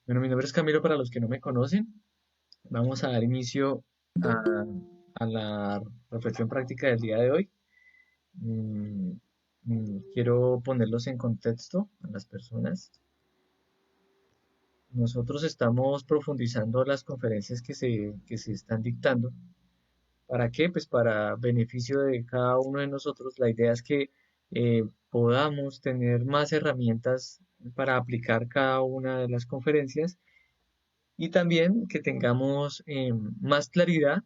Bueno, mi nombre es Camilo para los que no me conocen. Vamos a dar inicio a, a la reflexión práctica del día de hoy. Mm, Quiero ponerlos en contexto a las personas. Nosotros estamos profundizando las conferencias que se están dictando. ¿Para qué? Pues para beneficio de cada uno de nosotros. La idea es que podamos tener más herramientas para aplicar cada una de las conferencias y también que tengamos más claridad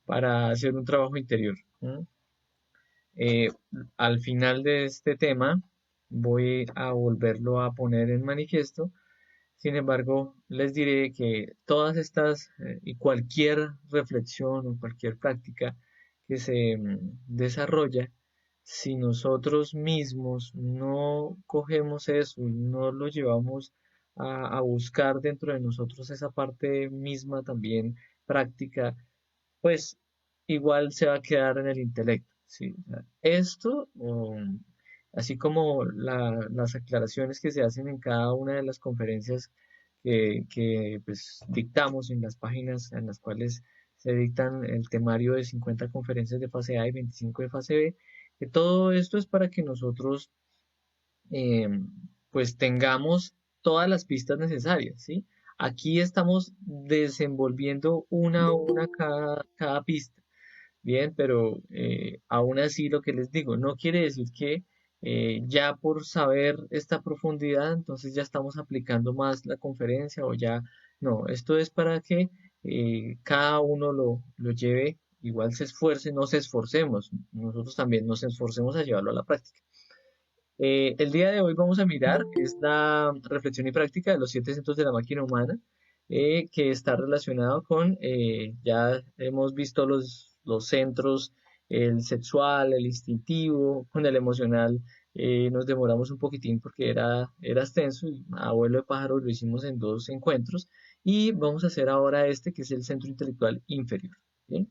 para hacer un trabajo interior. ¿M? Eh, Al final de este tema voy a volverlo a poner en manifiesto. Sin embargo, les diré que todas estas y cualquier reflexión o cualquier práctica que se desarrolla, si nosotros mismos no cogemos eso, no lo llevamos a buscar dentro de nosotros esa parte misma también práctica, pues igual se va a quedar en el intelecto, ¿sí? O sea, esto, así como las aclaraciones que se hacen en cada una de las conferencias que pues, dictamos en las páginas en las cuales se dictan el temario de 50 conferencias de fase A y 25 de fase B, que todo esto es para que nosotros eh, pues tengamos todas las pistas necesarias, ¿sí? Aquí estamos desenvolviendo una a una cada pista, bien, pero aún así lo que les digo, no quiere decir que ya por saber esta profundidad, entonces ya estamos aplicando más la conferencia o ya, no, esto es para que cada uno lo lleve, igual se esfuerce, nos esforcemos, nosotros también nos esforcemos a llevarlo a la práctica. El día de hoy vamos a mirar esta reflexión y práctica de los 7 centros de la máquina humana, que está relacionado con, ya hemos visto los centros, el sexual, el instintivo, con el emocional. Nos demoramos un poquitín porque era extenso y a vuelo de pájaro lo hicimos en 2 encuentros y vamos a hacer ahora este que es el centro intelectual inferior. ¿Bien?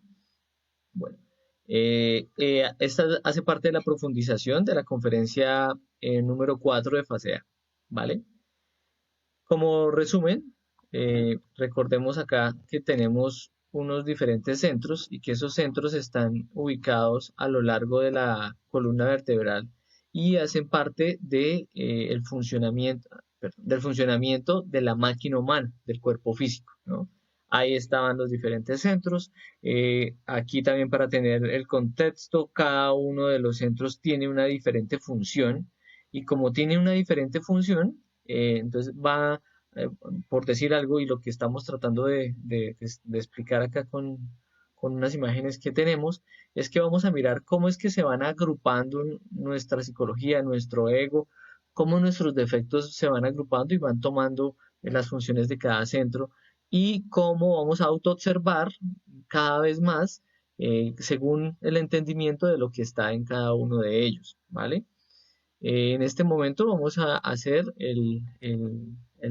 Bueno, esta hace parte de la profundización de la conferencia número 4 de fase A, ¿vale? Como resumen, recordemos acá que tenemos unos diferentes centros y que esos centros están ubicados a lo largo de la columna vertebral y hacen parte de, el funcionamiento, perdón, del funcionamiento de la máquina humana, del cuerpo físico, ¿no? Ahí estaban los diferentes centros. Aquí también para tener el contexto, cada uno de los centros tiene una diferente función y como tiene una diferente función, entonces va, eh, por decir algo, y lo que estamos tratando de explicar acá con unas imágenes que tenemos, es que vamos a mirar cómo es que se van agrupando nuestra psicología, nuestro ego, cómo nuestros defectos se van agrupando y van tomando las funciones de cada centro y cómo vamos a autoobservar cada vez más según el entendimiento de lo que está en cada uno de ellos, ¿vale? En este momento vamos a hacer el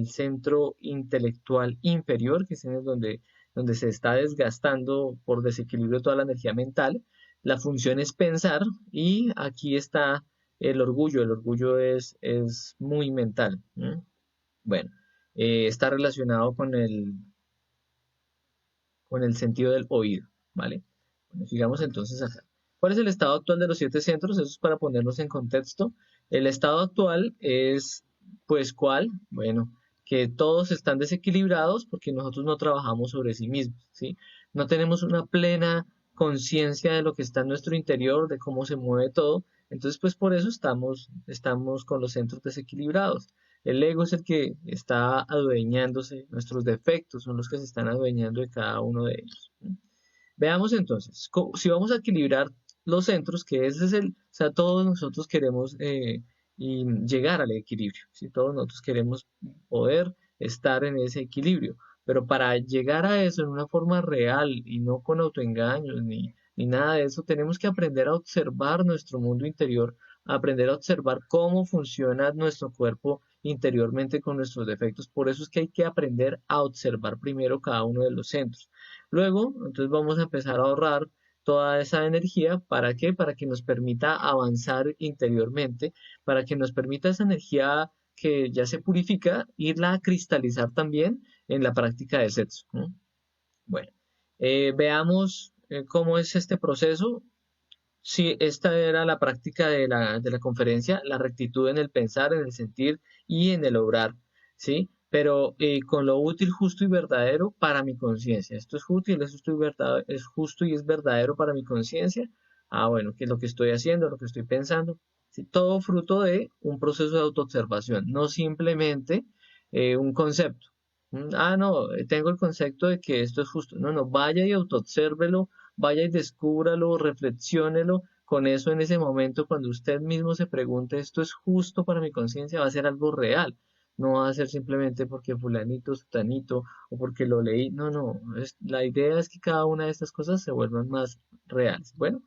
centro intelectual inferior, que es en el donde se está desgastando por desequilibrio toda la energía mental. La función es pensar y aquí está el orgullo. El orgullo es muy mental. ¿M? Bueno, está relacionado con el sentido del oído, ¿vale? Bueno, sigamos entonces acá. ¿Cuál es el estado actual de los 7 centros? Eso es para ponernos en contexto. El estado actual es, pues, ¿cuál? Bueno, que todos están desequilibrados porque nosotros no trabajamos sobre sí mismos, ¿sí? No tenemos una plena conciencia de lo que está en nuestro interior, de cómo se mueve todo. Entonces, pues por eso estamos con los centros desequilibrados. El ego es el que está adueñándose, nuestros defectos son los que se están adueñando de cada uno de ellos. Veamos entonces, si vamos a equilibrar los centros, que ese es o sea, todos nosotros queremos y llegar al equilibrio, si todos nosotros queremos poder estar en ese equilibrio, pero para llegar a eso en una forma real y no con autoengaños ni nada de eso, tenemos que aprender a observar nuestro mundo interior, aprender a observar cómo funciona nuestro cuerpo interiormente con nuestros defectos. Por eso es que hay que aprender a observar primero cada uno de los centros. Luego, entonces vamos a empezar a ahorrar toda esa energía. ¿Para qué? Para que nos permita avanzar interiormente, para que nos permita esa energía que ya se purifica, irla a cristalizar también en la práctica de sexo, ¿no? Bueno, veamos cómo es este proceso. Sí, esta era la práctica de la conferencia, la rectitud en el pensar, en el sentir y en el obrar, ¿sí? Pero con lo útil, justo y verdadero para mi conciencia. Esto es útil, es justo y es verdadero para mi conciencia. Ah, bueno, ¿qué es lo que estoy haciendo, lo que estoy pensando? Sí, todo fruto de un proceso de autoobservación, no simplemente un concepto. No, tengo el concepto de que esto es justo. No, no, vaya y autoobsérvelo, vaya y descúbralo, reflexiónelo. Con eso en ese momento, cuando usted mismo se pregunte, ¿esto es justo para mi conciencia? Va a ser algo real. No va a ser simplemente porque fulanito, sutanito o porque lo leí. No, no. La idea es que cada una de estas cosas se vuelvan más reales. Bueno,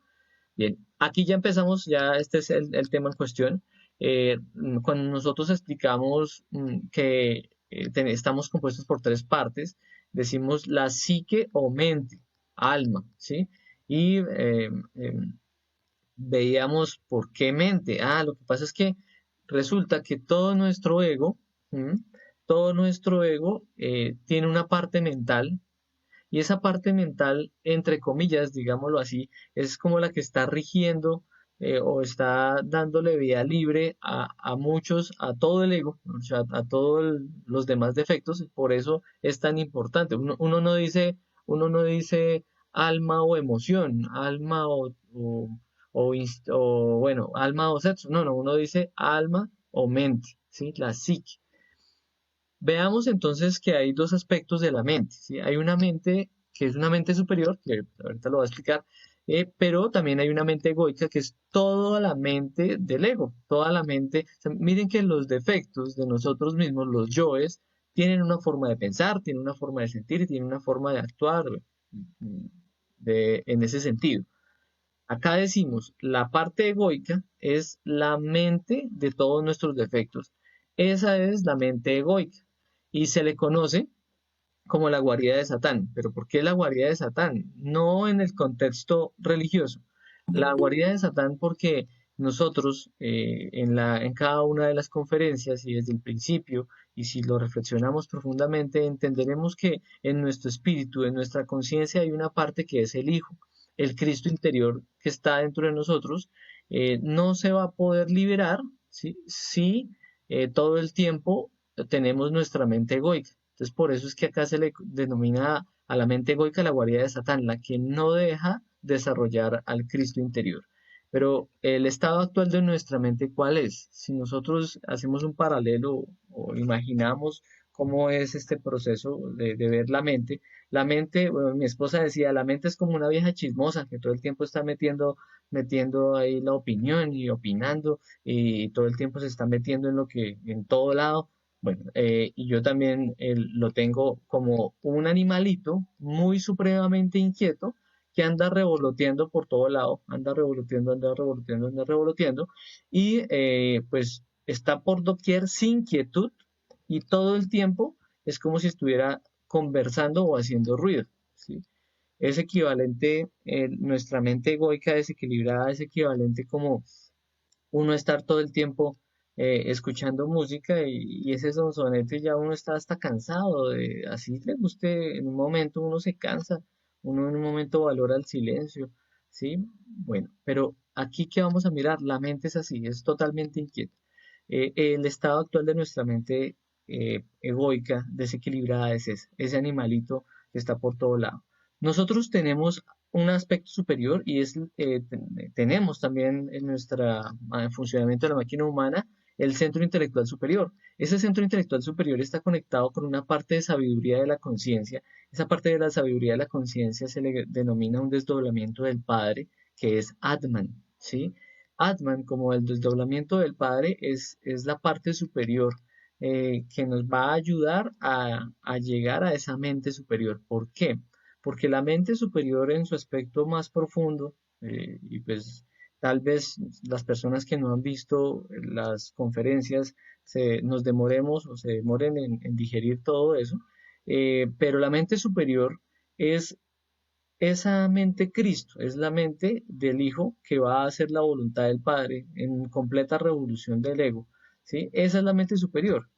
bien. Aquí ya empezamos, ya este es el tema en cuestión. Cuando nosotros explicamos que estamos compuestos por tres partes, decimos la psique o mente, alma, ¿sí? Y veíamos por qué mente. Ah, lo que pasa es que resulta que todo nuestro ego, ¿m? Todo nuestro ego tiene una parte mental y esa parte mental, entre comillas, digámoslo así, es como la que está rigiendo o está dándole vía libre a muchos, a todo el ego, o sea, a todos los demás defectos, y por eso es tan importante. Uno no dice alma o emoción, alma bueno, alma o sexo, no, no, uno dice alma o mente, ¿sí? La psique. Veamos entonces que hay dos aspectos de la mente, ¿sí? Hay una mente que es una mente superior, que ahorita lo voy a explicar, pero también hay una mente egoica que es toda la mente del ego, toda la mente. O sea, miren que los defectos de nosotros mismos, los yoes, tienen una forma de pensar, tienen una forma de sentir, tienen una forma de actuar en ese sentido. Acá decimos, la parte egoica es la mente de todos nuestros defectos. Esa es la mente egoica y se le conoce como la guarida de Satán. ¿Pero por qué la guarida de Satán? No en el contexto religioso. La guarida de Satán porque nosotros en cada una de las conferencias y desde el principio, y si lo reflexionamos profundamente, entenderemos que en nuestro espíritu, en nuestra conciencia hay una parte que es el Hijo, el Cristo interior que está dentro de nosotros. No se va a poder liberar si todo el tiempo tenemos nuestra mente egoica. Entonces, por eso es que acá se le denomina a la mente egoica la guarida de Satán, la que no deja desarrollar al Cristo interior. Pero el estado actual de nuestra mente, ¿cuál es? Si nosotros hacemos un paralelo o imaginamos cómo es este proceso de ver la mente, bueno, mi esposa decía, la mente es como una vieja chismosa que todo el tiempo está metiendo ahí la opinión y opinando y todo el tiempo se está metiendo en todo lado. Bueno, y yo también lo tengo como un animalito muy supremamente inquieto que anda revoloteando por todo lado, anda revoloteando, anda revoloteando, y pues está por doquier sin quietud y todo el tiempo es como si estuviera conversando o haciendo ruido, ¿sí? Es equivalente, nuestra mente egoica desequilibrada es equivalente como uno estar todo el tiempo escuchando música y ese sonsonete ya uno está hasta cansado de, así le guste, en un momento uno se cansa, uno en un momento valora el silencio, ¿sí? Bueno, pero aquí que vamos a mirar, la mente es así, es totalmente inquieta. El estado actual de nuestra mente egoica, desequilibrada es ese animalito que está por todo lado. Nosotros tenemos un aspecto superior y tenemos también en nuestro funcionamiento de la máquina humana el centro intelectual superior. Ese centro intelectual superior está conectado con una parte de sabiduría de la conciencia. Esa parte de la sabiduría de la conciencia se le denomina un desdoblamiento del Padre, que es Atman, ¿sí? Atman, como el desdoblamiento del Padre, es la parte superior que nos va a ayudar a llegar a esa mente superior. ¿Por qué? Porque la mente superior en su aspecto más profundo, y pues tal vez las personas que no han visto las conferencias nos demoremos o se demoren en digerir todo eso, pero la mente superior es esa mente Cristo, es la mente del Hijo que va a hacer la voluntad del Padre en completa revolución del ego. ¿sí? Esa es la mente superior.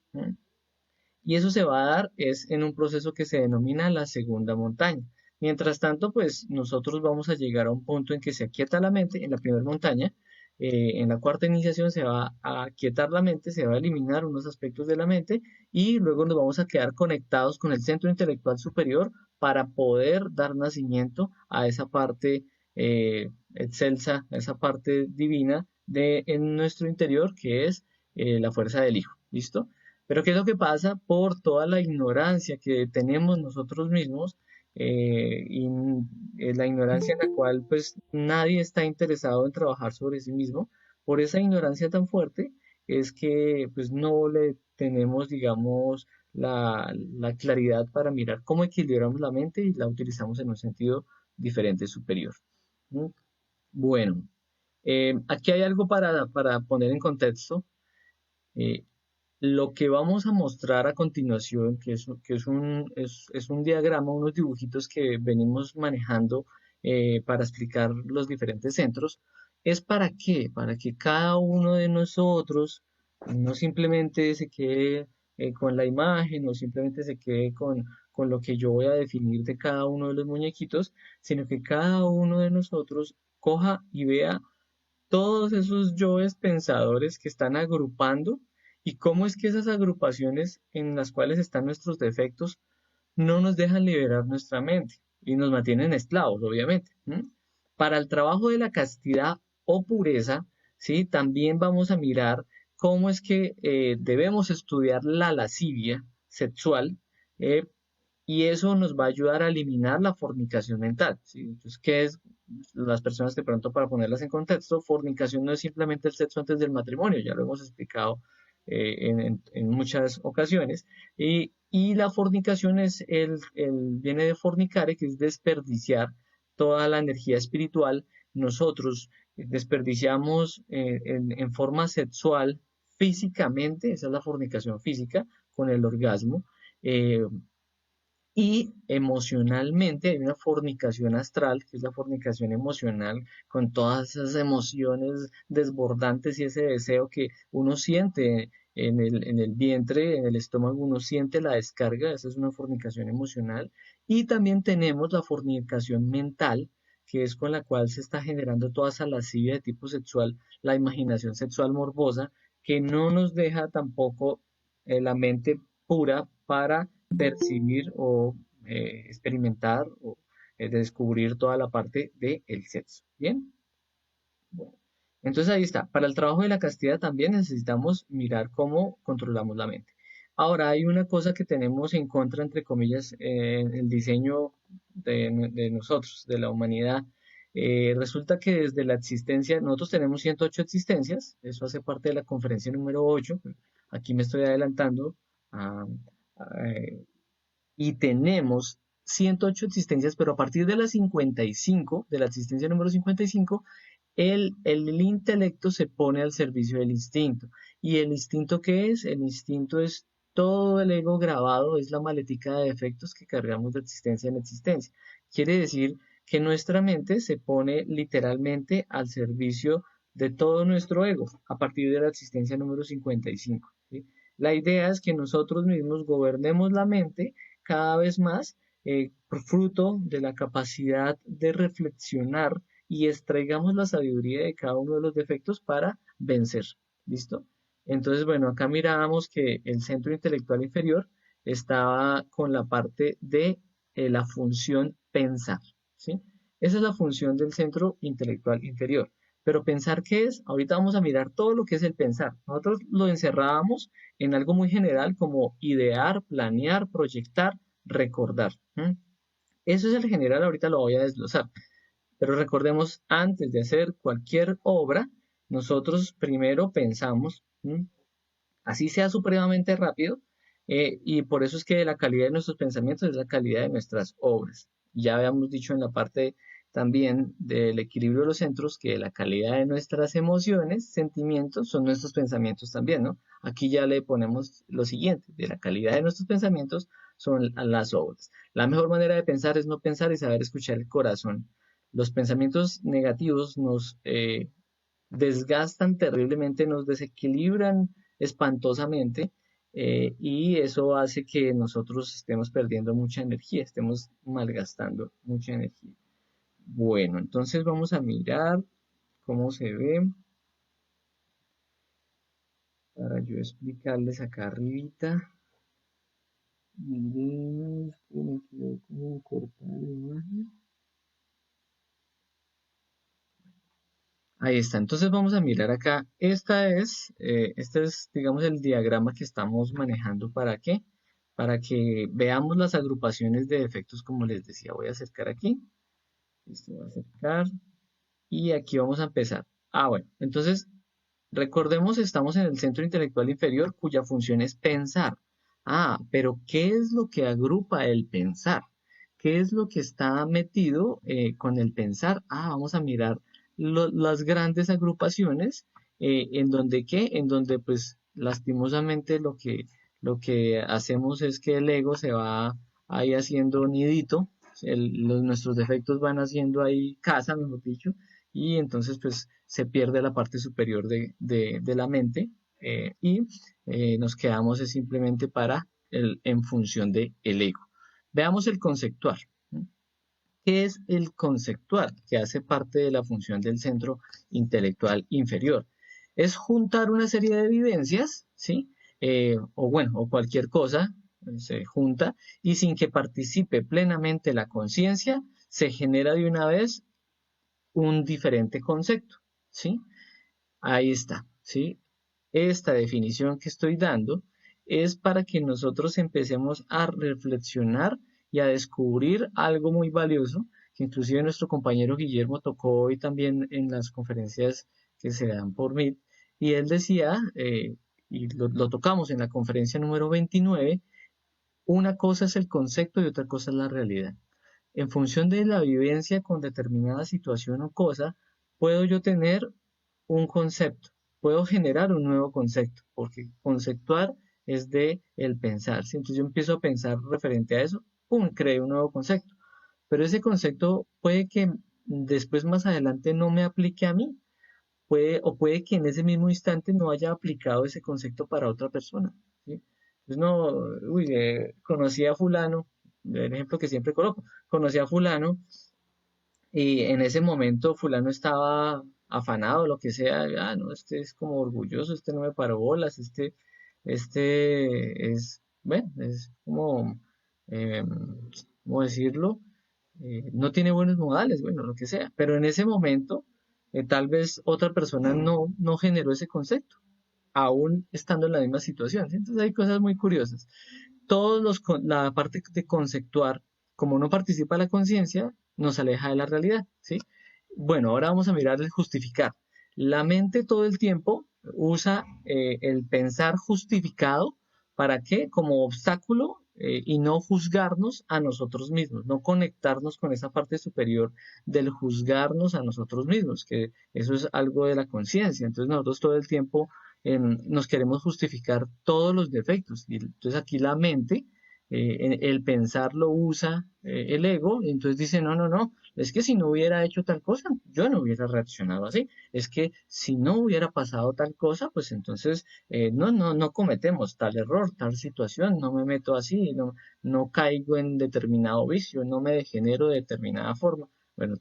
Y eso se va a dar es en un proceso que se denomina la segunda montaña. Mientras tanto, pues nosotros vamos a llegar a un punto en que se aquieta la mente en la primera montaña. En la cuarta iniciación se va a aquietar la mente, se va a eliminar unos aspectos de la mente y luego nos vamos a quedar conectados con el centro intelectual superior para poder dar nacimiento a esa parte excelsa, a esa parte divina de en nuestro interior que es la fuerza del Hijo. ¿Listo? Pero ¿qué es lo que pasa? Por toda la ignorancia que tenemos nosotros mismos y la ignorancia en la cual pues nadie está interesado en trabajar sobre sí mismo, por esa ignorancia tan fuerte es que pues no le tenemos, digamos, la claridad para mirar cómo equilibramos la mente y la utilizamos en un sentido diferente, superior. ¿Mm? Bueno, aquí hay algo para poner en contexto. Eh, lo que vamos a mostrar a continuación, es un diagrama, unos dibujitos que venimos manejando para explicar los diferentes centros, ¿es para qué? Para que cada uno de nosotros no simplemente se quede con la imagen o simplemente se quede con lo que yo voy a definir de cada uno de los muñequitos, sino que cada uno de nosotros coja y vea todos esos yoes pensadores que están agrupando y cómo es que esas agrupaciones en las cuales están nuestros defectos no nos dejan liberar nuestra mente y nos mantienen esclavos, obviamente. ¿M? Para el trabajo de la castidad o pureza, ¿sí? También vamos a mirar cómo es que debemos estudiar la lascivia sexual eh, y eso nos va a ayudar a eliminar la fornicación mental, ¿sí? Entonces, ¿qué es? Las personas de pronto para ponerlas en contexto, fornicación no es simplemente el sexo antes del matrimonio, ya lo hemos explicado en muchas ocasiones, y la fornicación es viene de fornicare, que es desperdiciar toda la energía espiritual. Nosotros desperdiciamos en forma sexual, físicamente, esa es la fornicación física, con el orgasmo, eh, y emocionalmente hay una fornicación astral, que es la fornicación emocional, con todas esas emociones desbordantes y ese deseo que uno siente en el vientre, en el estómago, uno siente la descarga, esa es una fornicación emocional. Y también tenemos la fornicación mental, que es con la cual se está generando toda esa lascivia de tipo sexual, la imaginación sexual morbosa, que no nos deja tampoco la mente pura para percibir o experimentar o descubrir toda la parte del sexo. Bien, bueno. Entonces ahí está. Para el trabajo de la castidad también necesitamos mirar cómo controlamos la mente. Ahora hay una cosa que tenemos en contra, entre comillas, en el diseño de nosotros, de la humanidad. Resulta que desde la existencia, nosotros tenemos 108 existencias, eso hace parte de la conferencia número 8. Aquí me estoy adelantando a, a, y tenemos 108 existencias, pero a partir de la 55, de la existencia número 55, el intelecto se pone al servicio del instinto. ¿Y el instinto qué es? El instinto es todo el ego grabado, es la maletica de defectos que cargamos de existencia en existencia. Quiere decir que nuestra mente se pone literalmente al servicio de todo nuestro ego a partir de la existencia número 55. ¿Sí? La idea es que nosotros mismos gobernemos la mente cada vez más por fruto de la capacidad de reflexionar y extraigamos la sabiduría de cada uno de los defectos para vencer. ¿Listo? Entonces, bueno, acá mirábamos que el centro intelectual inferior estaba con la parte de la función pensar. ¿Sí? Esa es la función del centro intelectual inferior. Pero pensar, ¿qué es? Ahorita vamos a mirar todo lo que es el pensar. Nosotros lo encerrábamos en algo muy general como idear, planear, proyectar, recordar. ¿M? Eso es el general, ahorita lo voy a desglosar. Pero recordemos, antes de hacer cualquier obra, nosotros primero pensamos, así sea supremamente rápido, y por eso es que la calidad de nuestros pensamientos es la calidad de nuestras obras. Ya habíamos dicho en la parte también del equilibrio de los centros que la calidad de nuestras emociones, sentimientos, son nuestros pensamientos también, ¿no? Aquí ya le ponemos lo siguiente, de la calidad de nuestros pensamientos son las obras. La mejor manera de pensar es no pensar y saber escuchar el corazón. Los pensamientos negativos nos desgastan terriblemente, nos desequilibran espantosamente, y eso hace que nosotros estemos perdiendo mucha energía, estemos malgastando mucha energía. Bueno, entonces vamos a mirar cómo se ve para yo explicarles acá arribita. Miremos que me quedó como cortada la imagen. Ahí está, entonces vamos a mirar acá. Este es, digamos, el diagrama que estamos manejando. ¿Para qué? Para que veamos las agrupaciones de defectos, como les decía. Voy a acercar aquí. Esto va a acercar. Y aquí vamos a empezar. Bueno, entonces recordemos, estamos en el centro intelectual inferior, cuya función es pensar. Pero ¿qué es lo que agrupa el pensar? ¿Qué es lo que está metido con el pensar? Vamos a mirar las grandes agrupaciones, en donde ¿qué? En donde pues lastimosamente lo que hacemos es que el ego se va ahí haciendo nidito, nuestros defectos van haciendo ahí casa, mejor dicho, y entonces pues se pierde la parte superior de la mente, y nos quedamos simplemente en función del ego. Veamos el conceptual. ¿Qué es el conceptual? Que hace parte de la función del centro intelectual inferior. Es juntar una serie de vivencias, ¿sí? O cualquier cosa se junta y sin que participe plenamente la conciencia, se genera de una vez un diferente concepto, ¿sí? Ahí está, ¿sí? Esta definición que estoy dando es para que nosotros empecemos a reflexionar y a descubrir algo muy valioso, que inclusive nuestro compañero Guillermo tocó hoy también en las conferencias que se dan por Meet, y él decía, y lo tocamos en la conferencia número 29, una cosa es el concepto y otra cosa es la realidad. En función de la vivencia con determinada situación o cosa, puedo yo tener un concepto, puedo generar un nuevo concepto, porque conceptuar es de el pensar. ¿Sí? Entonces yo empiezo a pensar referente a eso, ¡pum!, creo un nuevo concepto. Pero ese concepto puede que después más adelante no me aplique a mí, puede que en ese mismo instante no haya aplicado ese concepto para otra persona. ¿Sí? Entonces no, conocí a fulano, el ejemplo que siempre coloco, conocí a fulano y en ese momento fulano estaba afanado, lo que sea, no, este es como orgulloso, este no me paró bolas, este es, bueno, es como, eh, ¿cómo decirlo? No tiene buenos modales, bueno, lo que sea, pero en ese momento tal vez otra persona no generó ese concepto, aún estando en la misma situación, ¿sí? Entonces hay cosas muy curiosas. La parte de conceptuar, como no participa la conciencia, nos aleja de la realidad, ¿sí? Bueno, ahora vamos a mirar el justificar. La mente todo el tiempo usa el pensar justificado, ¿para qué? Como obstáculo, y no juzgarnos a nosotros mismos, no conectarnos con esa parte superior del juzgarnos a nosotros mismos, que eso es algo de la conciencia. Entonces nosotros todo el tiempo nos queremos justificar todos los defectos. Y entonces aquí la mente, el pensar lo usa el ego, y entonces dice, no, no, no, es que si no hubiera hecho tal cosa, yo no hubiera reaccionado así. Es que si no hubiera pasado tal cosa, pues entonces no cometemos tal error, tal situación, no me meto así, no caigo en determinado vicio, no me degenero de determinada forma. Bueno,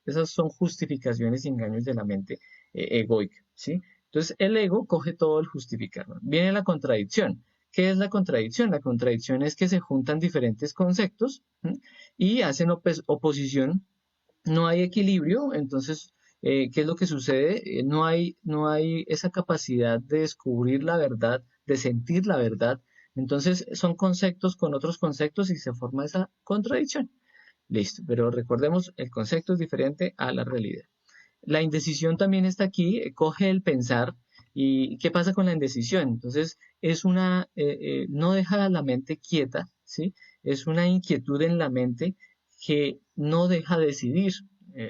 esas son justificaciones y engaños de la mente egoica, ¿sí? Entonces el ego coge todo el justificar. Viene la contradicción. ¿Qué es la contradicción? La contradicción es que se juntan diferentes conceptos, ¿sí?, y hacen oposición, no hay equilibrio, entonces, ¿qué es lo que sucede? No hay esa capacidad de descubrir la verdad, de sentir la verdad, entonces son conceptos con otros conceptos y se forma esa contradicción. Listo, pero recordemos, el concepto es diferente a la realidad. La indecisión también está aquí, coge el pensar. ¿Y qué pasa con la indecisión? Entonces, no deja la mente quieta, ¿sí? Es una inquietud en la mente que no deja decidir.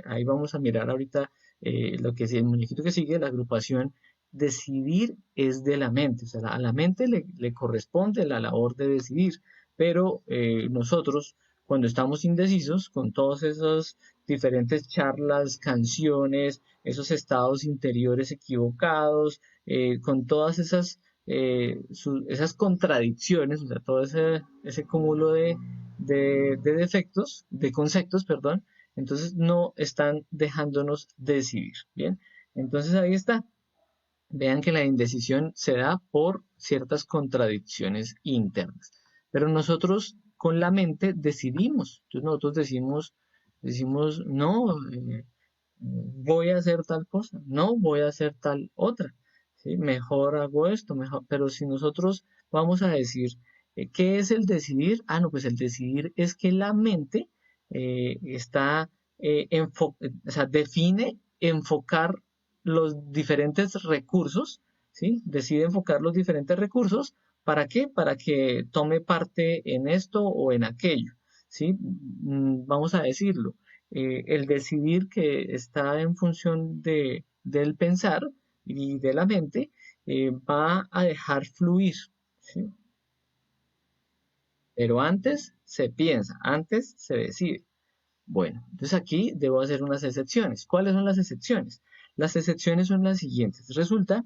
Ahí vamos a mirar ahorita lo que es el muñequito que sigue, la agrupación. Decidir es de la mente, o sea, a la mente le corresponde la labor de decidir, pero nosotros, cuando estamos indecisos, con todos esos diferentes charlas, canciones, esos estados interiores equivocados, con todas esas contradicciones, o sea, todo ese cúmulo de defectos, de conceptos, perdón, entonces no están dejándonos decidir, ¿bien? Entonces ahí está. Vean que la indecisión se da por ciertas contradicciones internas. Pero nosotros con la mente decidimos. Entonces nosotros decimos, no, voy a hacer tal cosa, no voy a hacer tal otra. ¿Sí? Mejor hago esto, mejor. Pero si nosotros vamos a decir, ¿qué es el decidir? Ah, no, pues el decidir es que la mente está, o sea, define enfocar los diferentes recursos, ¿sí? Decide enfocar los diferentes recursos. ¿Para qué? Para que tome parte en esto o en aquello, ¿sí? Vamos a decirlo. El decidir que está en función del pensar y de la mente va a dejar fluir, ¿sí? Pero antes se piensa, antes se decide. Bueno, entonces aquí debo hacer unas excepciones. ¿Cuáles son las excepciones? Las excepciones son las siguientes. Resulta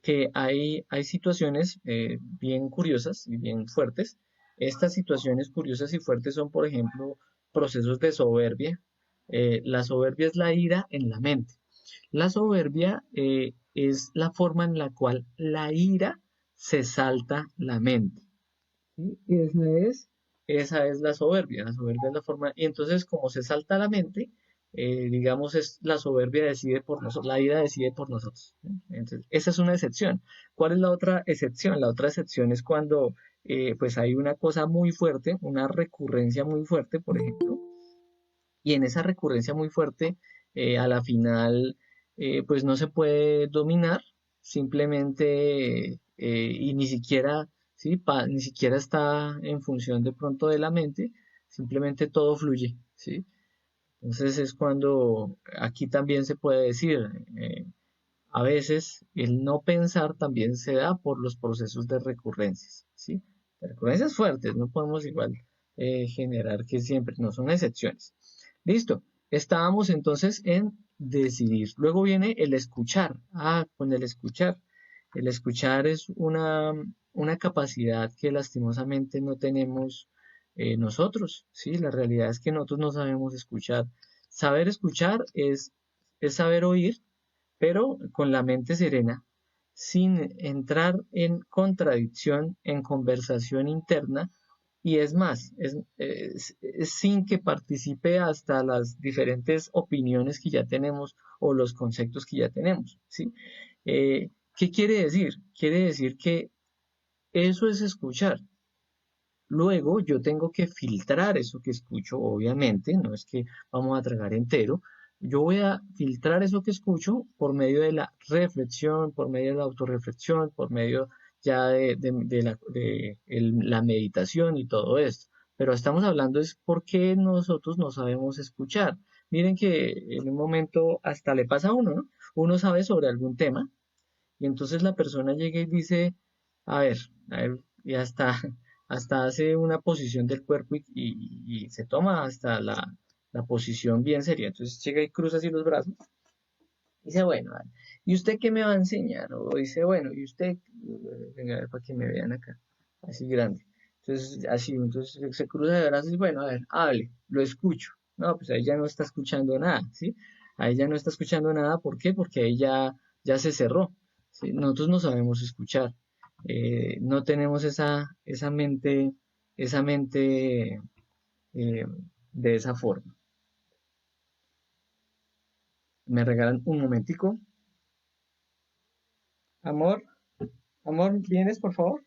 que hay situaciones bien curiosas y bien fuertes. Estas situaciones curiosas y fuertes son, por ejemplo, procesos de soberbia. La soberbia es la ira en la mente. La soberbia es la forma en la cual la ira se salta la mente. ¿Sí? Y esa es la soberbia. La soberbia es la forma. Y entonces, como se salta la mente, digamos, es la soberbia decide por nosotros, la ira decide por nosotros. ¿Sí? Entonces, esa es una excepción. ¿Cuál es la otra excepción? La otra excepción es cuando pues hay una cosa muy fuerte, una recurrencia muy fuerte, por ejemplo, y en esa recurrencia muy fuerte, a la final, pues no se puede dominar, simplemente, y ni siquiera, ¿sí? Ni siquiera está en función de pronto de la mente, simplemente todo fluye, ¿sí? Entonces es cuando aquí también se puede decir, eh, a veces el no pensar también se da por los procesos de recurrencias, ¿sí? De recurrencias fuertes, no podemos igual generar que siempre, no son excepciones. Listo, estábamos entonces en decidir. Luego viene el escuchar. Ah, con el escuchar. El escuchar es una capacidad que lastimosamente no tenemos nosotros, ¿sí? La realidad es que nosotros no sabemos escuchar. Saber escuchar es saber oír, pero con la mente serena, sin entrar en contradicción, en conversación interna, y es más, es sin que participe hasta las diferentes opiniones que ya tenemos o los conceptos que ya tenemos, ¿sí? ¿Qué quiere decir? Quiere decir que eso es escuchar. Luego yo tengo que filtrar eso que escucho, obviamente, no es que vamos a tragar entero. Yo voy a filtrar eso que escucho por medio de la reflexión, por medio de la autorreflexión, por medio ya de la meditación y todo esto. Pero estamos hablando es por qué nosotros no sabemos escuchar. Miren que en un momento hasta le pasa a uno, ¿no? Uno sabe sobre algún tema y entonces la persona llega y dice, a ver, y hasta hace una posición del cuerpo y se toma hasta la posición bien seria. Entonces llega y cruza así los brazos y dice, bueno, vale, ¿y usted qué me va a enseñar? O dice, bueno, ¿y usted? Venga, a ver, para que me vean acá, así grande. Entonces, así, entonces se cruza de brazos y bueno, a ver, hable, lo escucho. No, pues ahí ya no está escuchando nada, ¿sí? Ahí ya no está escuchando nada, ¿por qué? Porque ahí ya se cerró, ¿sí? Nosotros no sabemos escuchar, no tenemos esa mente eh, de esa forma. ¿Me regalan un momentico? Amor, amor, ¿vienes, por favor?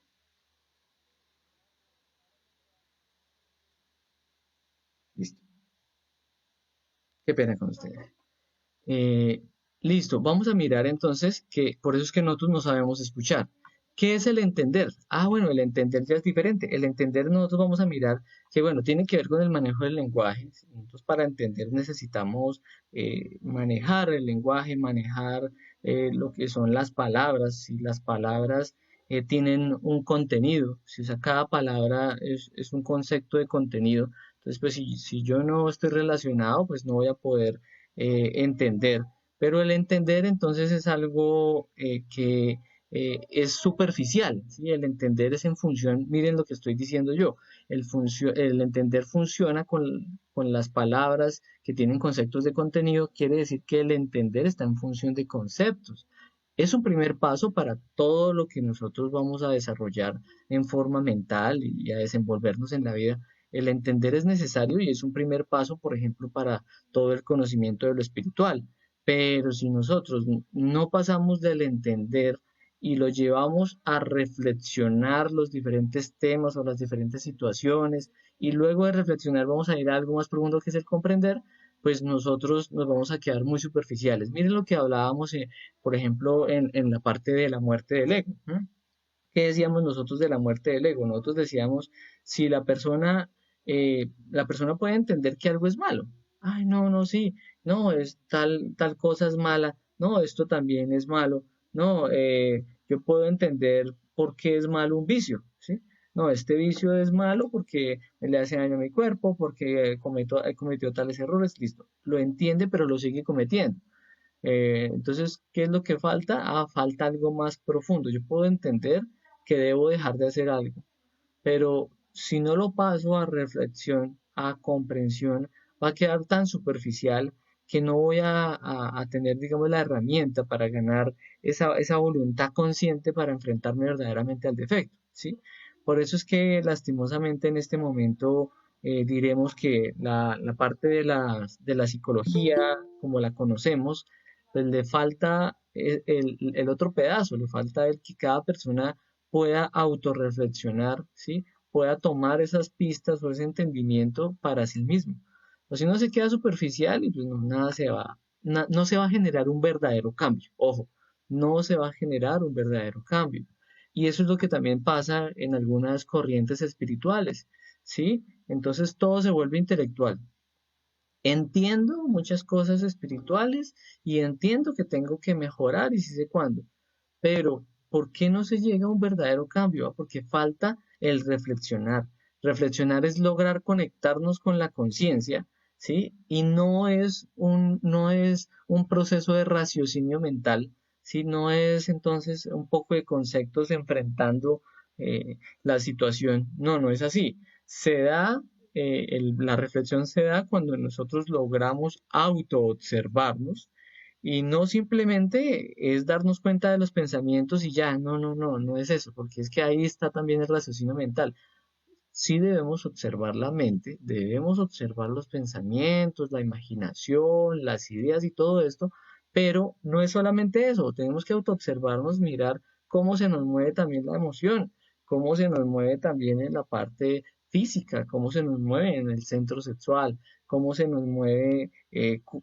Listo. Qué pena con ustedes. Eh, Listo, vamos a mirar entonces que por eso es que nosotros no sabemos escuchar. ¿Qué es el entender? Ah, bueno, el entender ya es diferente. El entender nosotros vamos a mirar que, bueno, tiene que ver con el manejo del lenguaje. Nosotros para entender necesitamos manejar el lenguaje, manejar lo que son las palabras. Si las palabras tienen un contenido, si o sea, cada palabra es un concepto de contenido, Entonces, pues si yo no estoy relacionado, pues no voy a poder entender. Pero el entender entonces es algo que es superficial, ¿sí? El entender es en función, miren lo que estoy diciendo yo, el entender funciona con las palabras que tienen conceptos de contenido, quiere decir que el entender está en función de conceptos. Es un primer paso para todo lo que nosotros vamos a desarrollar en forma mental y a desenvolvernos en la vida. El entender es necesario y es un primer paso, por ejemplo, para todo el conocimiento de lo espiritual. Pero si nosotros no pasamos del entender y lo llevamos a reflexionar los diferentes temas o las diferentes situaciones y luego de reflexionar vamos a ir a algo más profundo que es el comprender, pues nosotros nos vamos a quedar muy superficiales. Miren lo que hablábamos, por ejemplo, en la parte de la muerte del ego. ¿No? ¿Qué decíamos nosotros de la muerte del ego? Nosotros decíamos, si la persona puede entender que algo es malo. Ay, no, no, sí, no, es tal cosa es mala, no, esto también es malo, no, yo puedo entender por qué es malo un vicio, ¿sí? No, este vicio es malo porque le hace daño a mi cuerpo, porque cometió tales errores, listo. Lo entiende, pero lo sigue cometiendo. Entonces, ¿qué es lo que falta? Ah, falta algo más profundo. Yo puedo entender que debo dejar de hacer algo, pero si no lo paso a reflexión, a comprensión, va a quedar tan superficial que no voy a tener, digamos, la herramienta para ganar esa voluntad consciente para enfrentarme verdaderamente al defecto, ¿sí? Por eso es que lastimosamente en este momento diremos que la parte de la psicología, como la conocemos, pues le falta el otro pedazo, le falta el que cada persona pueda autorreflexionar, ¿sí? Pueda tomar esas pistas o ese entendimiento para sí mismo. O si no se queda superficial y pues no, nada se va, no se va a generar un verdadero cambio. Ojo, no se va a generar un verdadero cambio. Y eso es lo que también pasa en algunas corrientes espirituales, ¿sí? Entonces todo se vuelve intelectual. Entiendo muchas cosas espirituales y entiendo que tengo que mejorar y sí sé cuándo, pero ¿por qué no se llega a un verdadero cambio? Porque falta el reflexionar. Reflexionar es lograr conectarnos con la conciencia, ¿sí? Y no es un proceso de raciocinio mental, ¿sí? No es entonces un poco de conceptos enfrentando la situación. No, no es así. Se da, la reflexión se da cuando nosotros logramos autoobservarnos y no simplemente es darnos cuenta de los pensamientos y ya, no, no, no, no es eso, porque es que ahí está también el raciocinio mental. Sí debemos observar la mente, debemos observar los pensamientos, la imaginación, las ideas y todo esto, pero no es solamente eso, tenemos que autoobservarnos, mirar cómo se nos mueve también la emoción, cómo se nos mueve también en la parte física, cómo se nos mueve en el centro sexual, cómo se nos mueve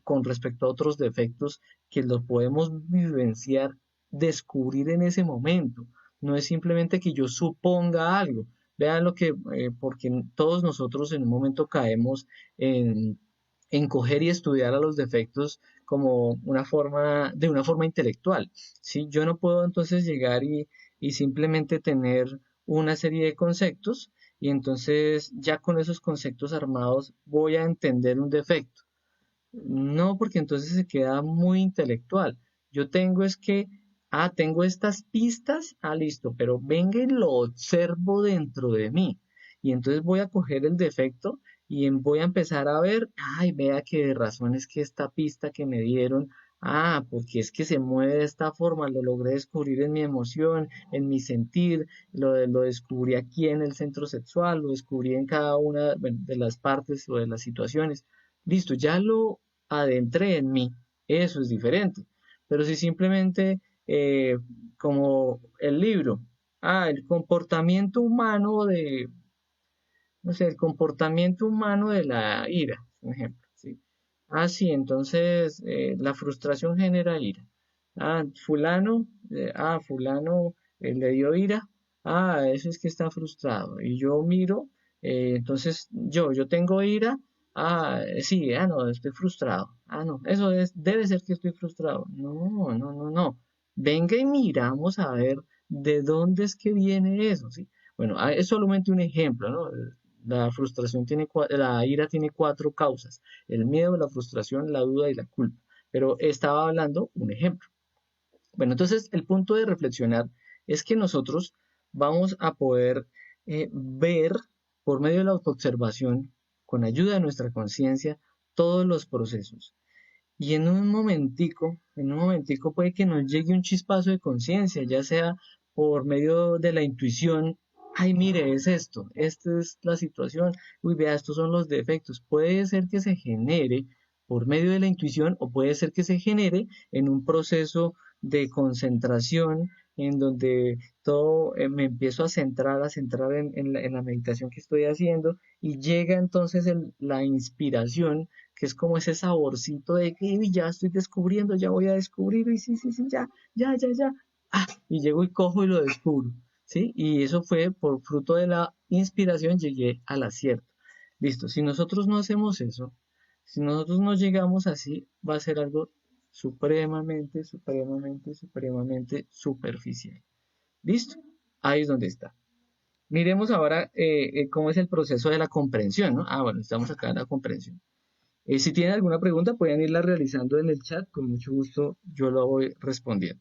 con respecto a otros defectos que los podemos vivenciar, descubrir en ese momento. No es simplemente que yo suponga algo. Vean lo que, porque todos nosotros en un momento caemos en, en coger y estudiar a los defectos como de una forma intelectual, ¿sí? Yo no puedo entonces llegar y simplemente tener una serie de conceptos y entonces ya con esos conceptos armados voy a entender un defecto. No, porque entonces se queda muy intelectual. Yo tengo es que, tengo estas pistas, listo, pero venga y lo observo dentro de mí. Y entonces voy a coger el defecto y voy a empezar a ver, ay, vea que de razón es que esta pista que me dieron, porque es que se mueve de esta forma, lo logré descubrir en mi emoción, en mi sentir, lo descubrí aquí en el centro sexual, lo descubrí en cada una bueno, de las partes o de las situaciones. Listo, ya lo adentré en mí, eso es diferente. Pero si simplemente, como el libro, el comportamiento humano no sé, el comportamiento humano de la ira, por ejemplo, ¿sí? Sí, entonces la frustración genera ira. Fulano le dio ira, eso es que está frustrado. Y yo miro, entonces yo tengo ira, sí, no, estoy frustrado. No, debe ser que estoy frustrado. No, no, no, no. Venga y miramos a ver de dónde es que viene eso, ¿sí? Bueno, es solamente un ejemplo, ¿no? La frustración tiene, la ira tiene cuatro causas: el miedo, la frustración, la duda y la culpa. Pero estaba hablando un ejemplo. Bueno, entonces el punto de reflexionar es que nosotros vamos a poder ver por medio de la autoobservación, con ayuda de nuestra conciencia, todos los procesos. Y en un momentico puede que nos llegue un chispazo de conciencia, ya sea por medio de la intuición. Ay, mire, es esto, esta es la situación, uy, vea, estos son los defectos. Puede ser que se genere por medio de la intuición o puede ser que se genere en un proceso de concentración en donde todo me empiezo a centrar en la meditación que estoy haciendo y llega entonces la inspiración, que es como ese saborcito de que "Uy, ya estoy descubriendo, ya voy a descubrir, y sí, sí, sí, ya, y llego y cojo y lo descubro, ¿sí? Y eso fue por fruto de la inspiración, llegué al acierto. Listo, si nosotros no hacemos eso, si nosotros no llegamos así, va a ser algo supremamente superficial. ¿Listo? Ahí es donde está. Miremos ahora cómo es el proceso de la comprensión, ¿no? Ah, bueno, estamos acá en la comprensión. Si tienen alguna pregunta, pueden irla realizando en el chat, con mucho gusto yo lo voy respondiendo.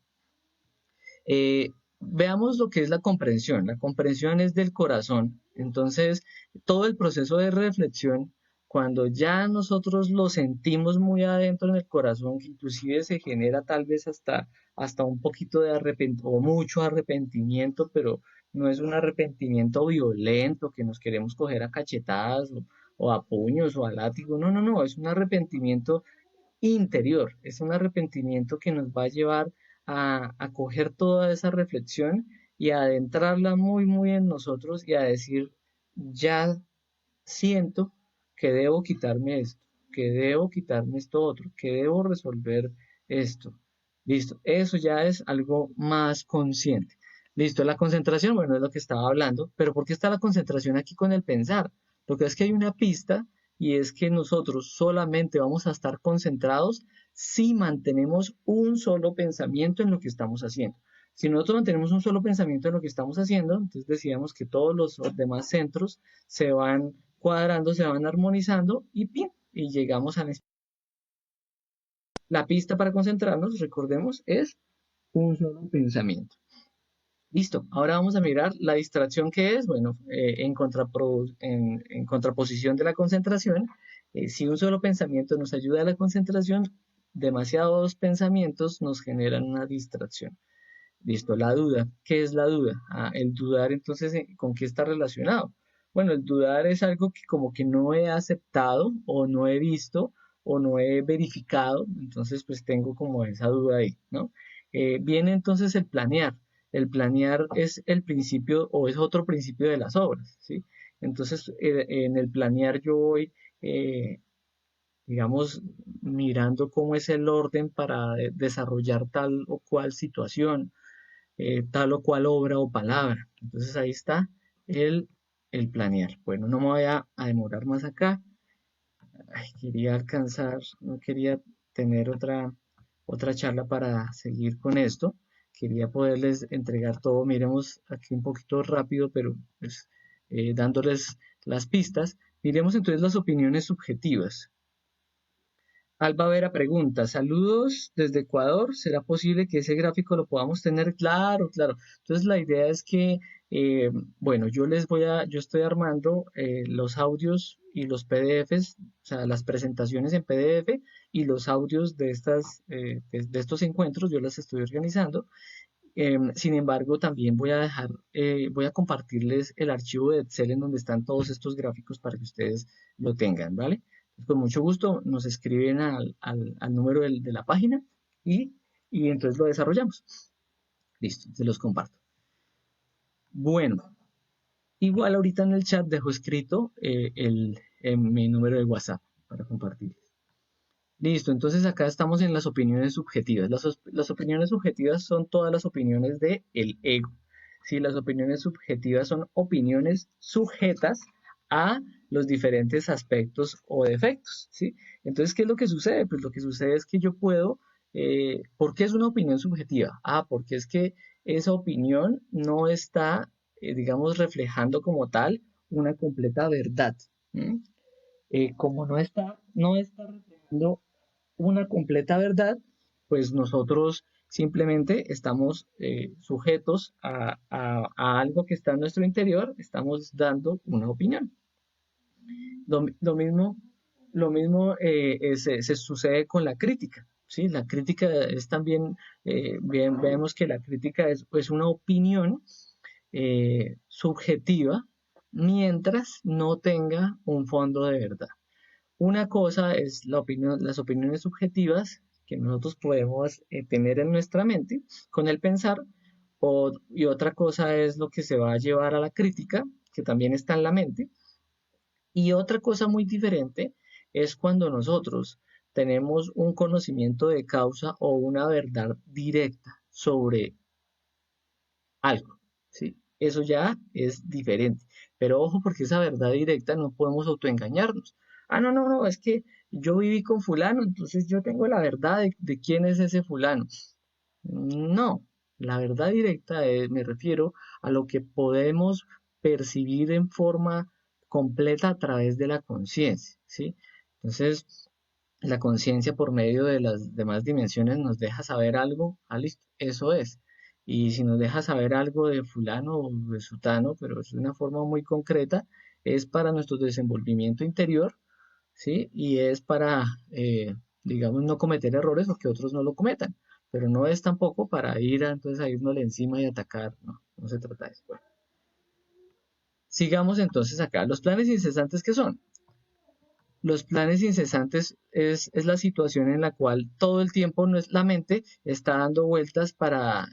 Veamos lo que es la comprensión. La comprensión es del corazón. Entonces, todo el proceso de reflexión, cuando ya nosotros lo sentimos muy adentro en el corazón, que inclusive se genera tal vez hasta un poquito de arrepentimiento o mucho arrepentimiento, pero no es un arrepentimiento violento que nos queremos coger a cachetadas o a puños o a látigo. No, no, no, es un arrepentimiento interior, es un arrepentimiento que nos va a llevar a coger toda esa reflexión y a adentrarla muy en nosotros y a decir, ya siento que debo quitarme esto, que debo quitarme esto otro, que debo resolver esto. Listo, eso ya es algo más consciente. Listo, la concentración, bueno, es lo que estaba hablando, pero ¿por qué está la concentración aquí con el pensar? Lo que es que hay una pista y es que nosotros solamente vamos a estar concentrados si mantenemos un solo pensamiento en lo que estamos haciendo. Si nosotros mantenemos un solo pensamiento en lo que estamos haciendo, entonces decíamos que todos los demás centros se van cuadrando, se van armonizando y ¡pim! Y llegamos a la pista para concentrarnos, recordemos, es un solo pensamiento. Listo, ahora vamos a mirar la distracción que es, bueno, en contraposición de la concentración, si un solo pensamiento nos ayuda a la concentración, demasiados pensamientos nos generan una distracción. Listo, la duda. ¿Qué es la duda? Ah, el dudar, entonces, ¿con qué está relacionado? Bueno, el dudar es algo que como que no he aceptado o no he visto o no he verificado, entonces pues tengo como esa duda ahí, ¿no? Viene entonces el planear. El planear es el principio o es otro principio de las obras, ¿sí? Entonces, en el planear yo voy, eh, digamos, mirando cómo es el orden para desarrollar tal o cual situación, tal o cual obra o palabra. Entonces ahí está el, el planear. Bueno, no me voy a demorar más acá. Ay, quería alcanzar, no quería tener otra charla para seguir con esto. Quería poderles entregar todo. Miremos aquí un poquito rápido, pero pues, dándoles las pistas. Miremos entonces las opiniones subjetivas. Alba Vera pregunta, saludos desde Ecuador, ¿será posible que ese gráfico lo podamos tener? Claro, claro. Entonces la idea es que, eh, bueno, yo estoy armando los audios y los PDFs, o sea, las presentaciones en PDF y los audios de de estos encuentros, yo las estoy organizando. Sin embargo, también voy a compartirles el archivo de Excel en donde están todos estos gráficos para que ustedes lo tengan, ¿vale? Con mucho gusto nos escriben al número de la página y, y entonces lo desarrollamos. Listo, se los comparto. Bueno, igual ahorita en el chat dejo escrito mi número de WhatsApp para compartir. Listo, entonces acá estamos en las opiniones subjetivas. Las opiniones subjetivas son todas las opiniones del ego. ¿Sí? Las opiniones subjetivas son opiniones sujetas a los diferentes aspectos o defectos. ¿Sí? Entonces, ¿qué es lo que sucede? Pues lo que sucede es que yo puedo, ¿por qué es una opinión subjetiva? Ah, porque es que esa opinión no está, digamos, reflejando como tal una completa verdad. ¿Mm? Como no está reflejando una completa verdad, pues nosotros simplemente estamos sujetos a algo que está en nuestro interior, estamos dando una opinión. Lo mismo, se sucede con la crítica. ¿Sí? La crítica es también, vemos que la crítica es una opinión subjetiva mientras no tenga un fondo de verdad. Una cosa es las opiniones subjetivas que nosotros podemos tener en nuestra mente con el pensar, y otra cosa es lo que se va a llevar a la crítica, que también está en la mente. Y otra cosa muy diferente es cuando nosotros tenemos un conocimiento de causa o una verdad directa sobre algo, ¿sí? Eso ya es diferente. Pero ojo, porque esa verdad directa no podemos autoengañarnos. Ah, no, no, no, es que yo viví con fulano, entonces yo tengo la verdad de quién es ese fulano. No, la verdad directa me refiero a lo que podemos percibir en forma completa a través de la conciencia, ¿sí? Entonces, la conciencia por medio de las demás dimensiones nos deja saber algo, ah, listo, eso es. Y si nos deja saber algo de fulano o de sutano, pero es de una forma muy concreta, es para nuestro desenvolvimiento interior, ¿sí? Y es para, digamos, no cometer errores o que otros no lo cometan. Pero no es tampoco para ir entonces a irnos encima y atacar, no, no se trata de eso. Bueno, sigamos entonces acá. Los planes incesantes, ¿qué son? Los planes incesantes es la situación en la cual todo el tiempo la mente está dando vueltas para,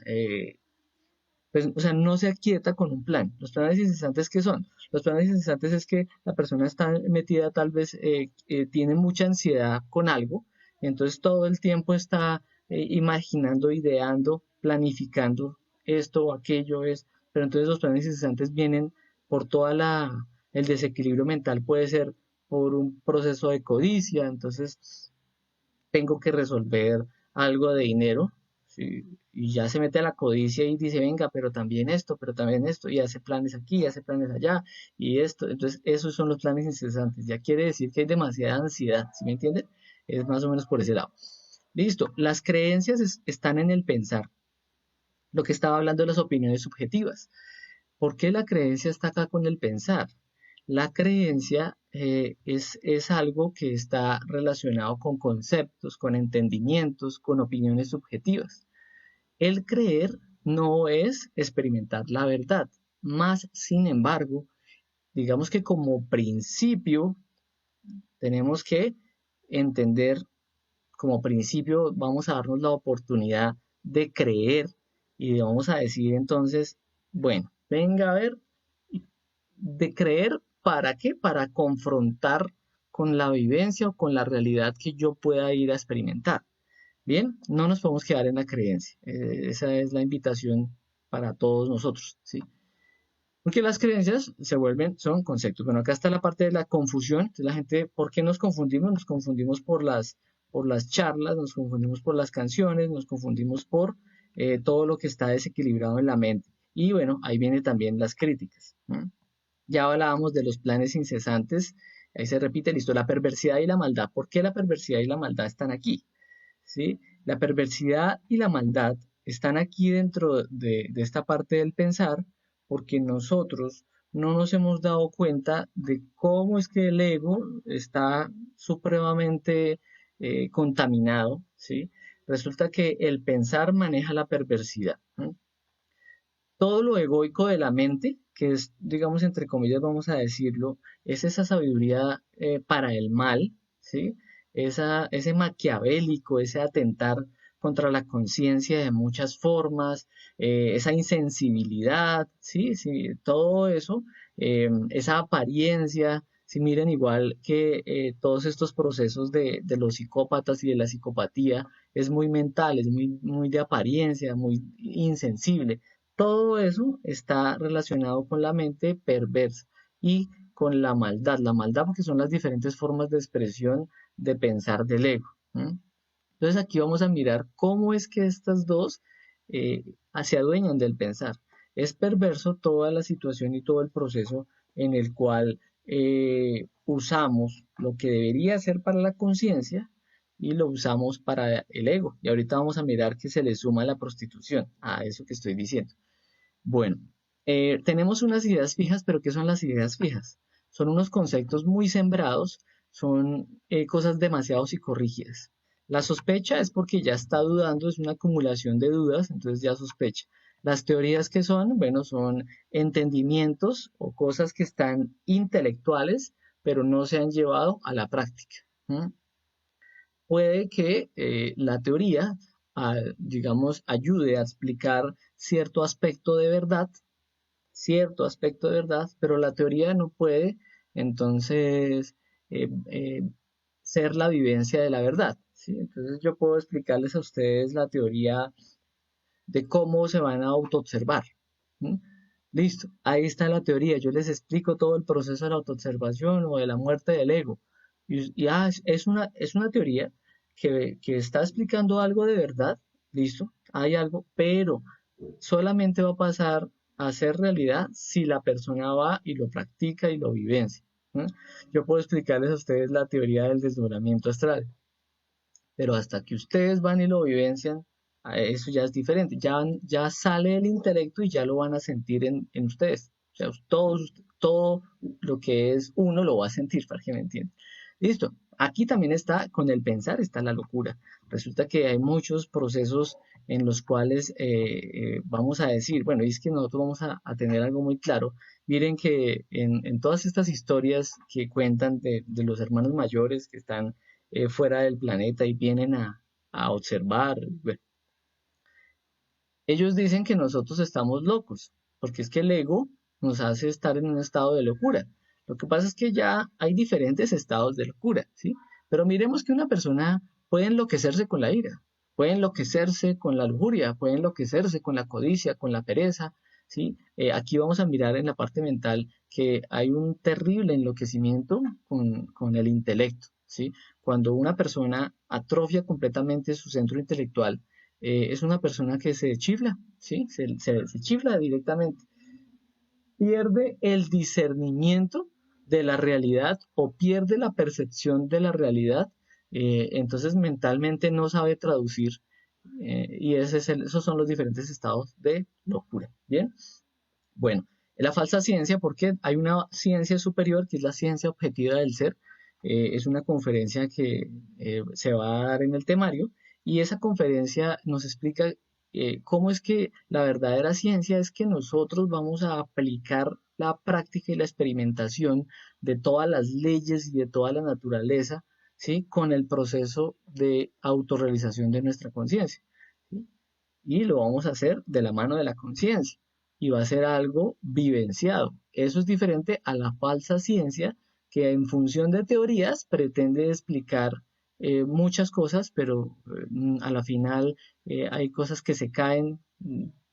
pues, o sea, no se aquieta con un plan. Los planes incesantes, ¿qué son? Los planes incesantes es que la persona está metida, tal vez tiene mucha ansiedad con algo, entonces todo el tiempo está imaginando, ideando, planificando esto o aquello es, pero entonces los planes incesantes vienen por el desequilibrio mental, puede ser por un proceso de codicia, entonces tengo que resolver algo de dinero, ¿sí? Y ya se mete a la codicia y dice, venga, pero también esto, y hace planes aquí, y hace planes allá, y esto. Entonces, esos son los planes incesantes. Ya quiere decir que hay demasiada ansiedad, ¿sí me entienden? Es más o menos por ese lado. Listo, las creencias están en el pensar. Lo que estaba hablando de las opiniones subjetivas. ¿Por qué la creencia está acá con el pensar? La creencia es algo que está relacionado con conceptos, con entendimientos, con opiniones subjetivas. El creer no es experimentar la verdad, más sin embargo, digamos que como principio tenemos que entender, como principio vamos a darnos la oportunidad de creer y vamos a decir entonces, bueno, venga a ver, de creer, ¿para qué? Para confrontar con la vivencia o con la realidad que yo pueda ir a experimentar. Bien, no nos podemos quedar en la creencia. Esa es la invitación para todos nosotros, ¿sí? Porque las creencias son conceptos. Bueno, acá está la parte de la confusión. Entonces, la gente, ¿por qué nos confundimos? Nos confundimos por las charlas, nos confundimos por las canciones, nos confundimos por todo lo que está desequilibrado en la mente. Y bueno, ahí vienen también las críticas. ¿No? Ya hablábamos de los planes incesantes. Ahí se repite, listo, la perversidad y la maldad. ¿Por qué la perversidad y la maldad están aquí? ¿Sí? La perversidad y la maldad están aquí dentro de esta parte del pensar porque nosotros no nos hemos dado cuenta de cómo es que el ego está supremamente contaminado, ¿sí? Resulta que el pensar maneja la perversidad, ¿no? Todo lo egoico de la mente, que es, digamos, entre comillas, vamos a decirlo, es esa sabiduría para el mal, ¿sí? Ese maquiavélico, ese atentar contra la conciencia de muchas formas, esa insensibilidad, ¿sí? Sí, todo eso, esa apariencia, si miren igual que todos estos procesos de los psicópatas y de la psicopatía, es muy mental, es muy, muy de apariencia, muy insensible. Todo eso está relacionado con la mente perversa y con la maldad. La maldad porque son las diferentes formas de expresión de pensar del ego. ¿Mm? Entonces aquí vamos a mirar cómo es que estas dos se adueñan del pensar. Es perverso toda la situación y todo el proceso en el cual usamos lo que debería ser para la conciencia y lo usamos para el ego. Y ahorita vamos a mirar que se le suma la prostitución a eso que estoy diciendo. Bueno, tenemos unas ideas fijas, pero ¿qué son las ideas fijas? Son unos conceptos muy sembrados, son cosas demasiado psicorrígidas. La sospecha es porque ya está dudando, es una acumulación de dudas, entonces ya sospecha. Las teorías que son, bueno, son entendimientos o cosas que están intelectuales, pero no se han llevado a la práctica. ¿Mm? Puede que la teoría, digamos, ayude a explicar cierto aspecto de verdad, pero la teoría no puede entonces eh, eh, ser la vivencia de la verdad, ¿sí? Entonces yo puedo explicarles a ustedes la teoría de cómo se van a autoobservar. ¿Mm? Listo, ahí está la teoría. Yo les explico todo el proceso de la autoobservación o de la muerte del ego. Es una teoría que está explicando algo de verdad. Listo, hay algo, pero solamente va a pasar a ser realidad si la persona va y lo practica y lo vivencia. ¿Mm? Yo puedo explicarles a ustedes la teoría del desdoblamiento astral, pero hasta que ustedes van y lo vivencian, eso ya es diferente, ya sale el intelecto y ya lo van a sentir en ustedes. O sea, todo lo que es uno lo va a sentir, para que me entiendan. Listo. Aquí también está, con el pensar está la locura. Resulta que hay muchos procesos en los cuales vamos a decir, bueno, y es que nosotros vamos a tener algo muy claro. Miren que en todas estas historias que cuentan de los hermanos mayores que están fuera del planeta y vienen a observar. Bueno, ellos dicen que nosotros estamos locos, porque es que el ego nos hace estar en un estado de locura. Lo que pasa es que ya hay diferentes estados de locura, ¿sí? Pero miremos que una persona puede enloquecerse con la ira, puede enloquecerse con la lujuria, puede enloquecerse con la codicia, con la pereza, ¿sí? Aquí vamos a mirar en la parte mental que hay un terrible enloquecimiento con el intelecto, ¿sí? Cuando una persona atrofia completamente su centro intelectual, es una persona que se chifla, ¿sí? Se chifla directamente. Pierde el discernimiento de la realidad o pierde la percepción de la realidad, entonces mentalmente no sabe traducir y esos son los diferentes estados de locura. Bien, bueno, la falsa ciencia, porque hay una ciencia superior que es la ciencia objetiva del ser, es una conferencia que se va a dar en el temario y esa conferencia nos explica cómo es que la verdadera ciencia es que nosotros vamos a aplicar la práctica y la experimentación de todas las leyes y de toda la naturaleza, ¿sí? Con el proceso de autorrealización de nuestra conciencia, ¿sí? Y lo vamos a hacer de la mano de la conciencia y va a ser algo vivenciado. Eso es diferente a la falsa ciencia que en función de teorías pretende explicar muchas cosas, pero a la final hay cosas que se caen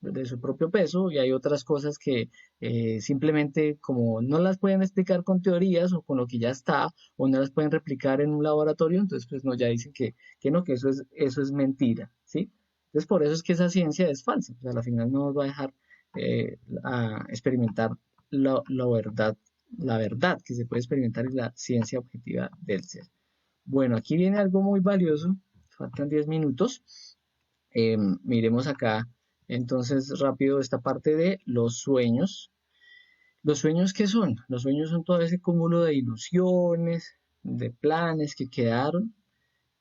de su propio peso y hay otras cosas que simplemente como no las pueden explicar con teorías o con lo que ya está o no las pueden replicar en un laboratorio, entonces pues no, ya dicen que no, que eso es mentira, ¿sí? Entonces, por eso es que esa ciencia es falsa. O sea, al final no nos va a dejar a experimentar verdad, la verdad que se puede experimentar en la ciencia objetiva del ser. Bueno, aquí viene algo muy valioso. Faltan 10 minutos. Miremos acá, entonces, rápido esta parte de los sueños. ¿Los sueños qué son? Los sueños son todo ese cúmulo de ilusiones, de planes que quedaron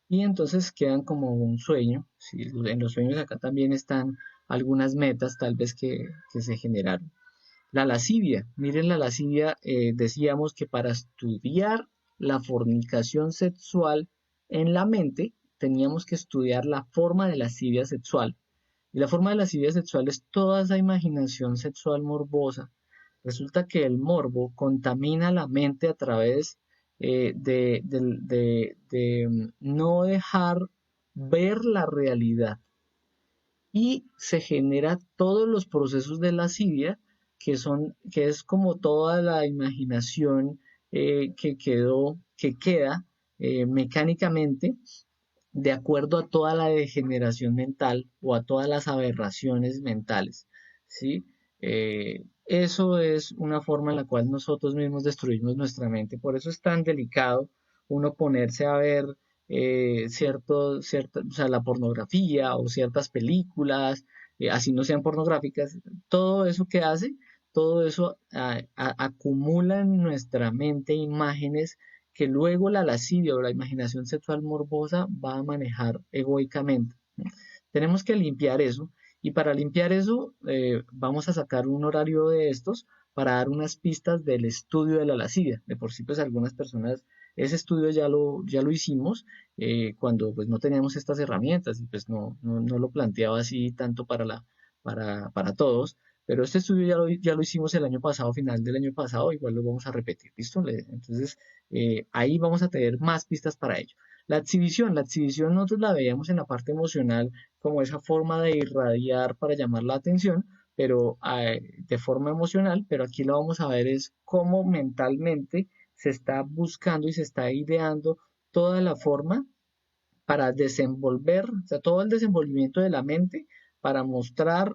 y entonces quedan como un sueño. ¿Sí? En los sueños acá también están algunas metas tal vez que se generaron. La lascivia, miren la lascivia, decíamos que para estudiar la fornicación sexual en la mente teníamos que estudiar la forma de lascivia sexual. Y la forma de lascivia sexual es toda esa imaginación sexual morbosa. Resulta que el morbo contamina la mente a través de no dejar ver la realidad y se genera todos los procesos de lascivia que es como toda la imaginación que queda mecánicamente de acuerdo a toda la degeneración mental o a todas las aberraciones mentales, ¿sí? eso es una forma en la cual nosotros mismos destruimos nuestra mente. Por eso es tan delicado uno ponerse a ver o sea, la pornografía o ciertas películas, así no sean pornográficas. Todo eso que hace, todo eso acumula en nuestra mente imágenes que luego la lascivia o la imaginación sexual morbosa va a manejar egoicamente. Tenemos que limpiar eso y para limpiar eso vamos a sacar un horario de estos para dar unas pistas del estudio de la lascivia. De por sí, pues algunas personas, ese estudio ya lo hicimos cuando pues no teníamos estas herramientas y pues no lo planteaba así tanto para todos. Pero este estudio ya lo hicimos el año pasado, final del año pasado, igual lo vamos a repetir, ¿listo? Entonces, ahí vamos a tener más pistas para ello. La exhibición nosotros la veíamos en la parte emocional como esa forma de irradiar para llamar la atención, pero de forma emocional, pero aquí lo vamos a ver es cómo mentalmente se está buscando y se está ideando toda la forma para desenvolver, o sea, todo el desenvolvimiento de la mente para mostrar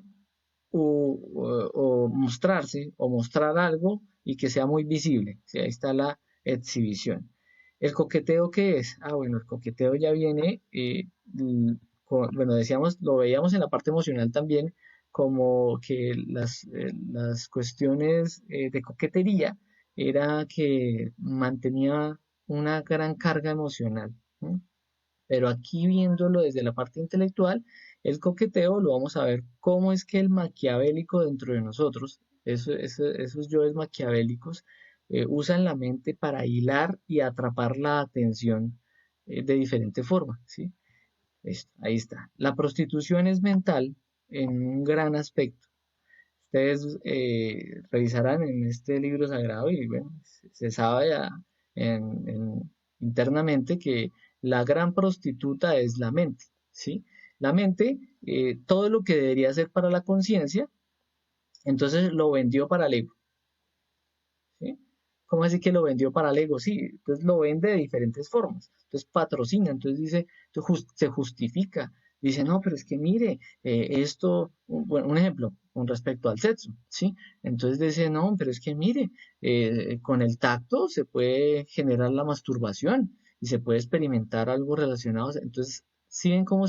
o mostrarse o mostrar algo y que sea muy visible. ¿Sí? Ahí está la exhibición. ¿El coqueteo qué es? Ah, bueno, el coqueteo ya viene, bueno, decíamos, lo veíamos en la parte emocional también, como que las cuestiones de coquetería era que mantenía una gran carga emocional. ¿No? Pero aquí viéndolo desde la parte intelectual, el coqueteo lo vamos a ver cómo es que el maquiavélico dentro de nosotros, esos yoes maquiavélicos, usan la mente para hilar y atrapar la atención de diferente forma, ¿sí? Ahí está. La prostitución es mental en un gran aspecto. Ustedes revisarán en este libro sagrado y bueno, se sabe ya internamente que la gran prostituta es la mente, ¿sí? La mente, todo lo que debería ser para la conciencia, entonces lo vendió para el ego, ¿sí? ¿Cómo así que lo vendió para el ego? Sí, entonces lo vende de diferentes formas. Entonces patrocina, entonces dice, se justifica. Dice, no, pero es que mire, esto, bueno, un ejemplo con respecto al sexo, ¿sí? Entonces dice, no, pero es que mire, con el tacto se puede generar la masturbación y se puede experimentar algo relacionado. Entonces, ¿sí ven cómo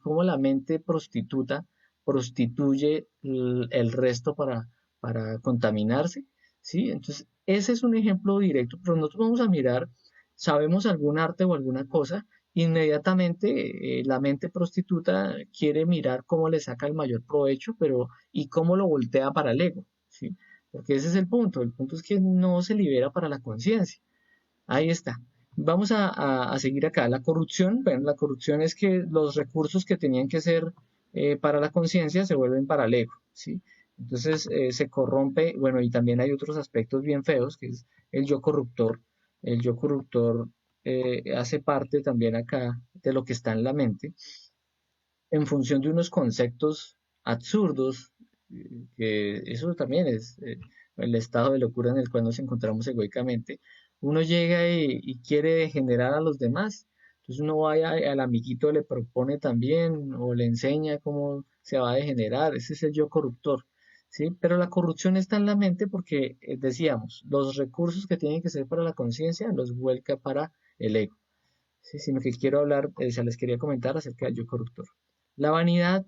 cómo la mente prostituta prostituye el resto para contaminarse? ¿Sí? Entonces, ese es un ejemplo directo, pero nosotros vamos a mirar, sabemos algún arte o alguna cosa, inmediatamente la mente prostituta quiere mirar cómo le saca el mayor provecho, pero y cómo lo voltea para el ego, ¿sí? Porque ese es el punto es que no se libera para la conciencia. Ahí está. Vamos a seguir acá. La corrupción, bueno, la corrupción es que los recursos que tenían que ser para la conciencia se vuelven para el ego, ¿sí? Entonces se corrompe, bueno, y también hay otros aspectos bien feos, que es el yo corruptor. El yo corruptor hace parte también acá de lo que está en la mente, en función de unos conceptos absurdos, que eso también es el estado de locura en el cual nos encontramos egoicamente, uno llega y quiere generar a los demás. Entonces uno va al amiguito, le propone también o le enseña cómo se va a degenerar. Ese es el yo corruptor. ¿Sí? Pero la corrupción está en la mente porque, decíamos, los recursos que tienen que ser para la conciencia los vuelca para el ego. ¿Sí? Sino que quiero hablar, se les quería comentar acerca del yo corruptor. La vanidad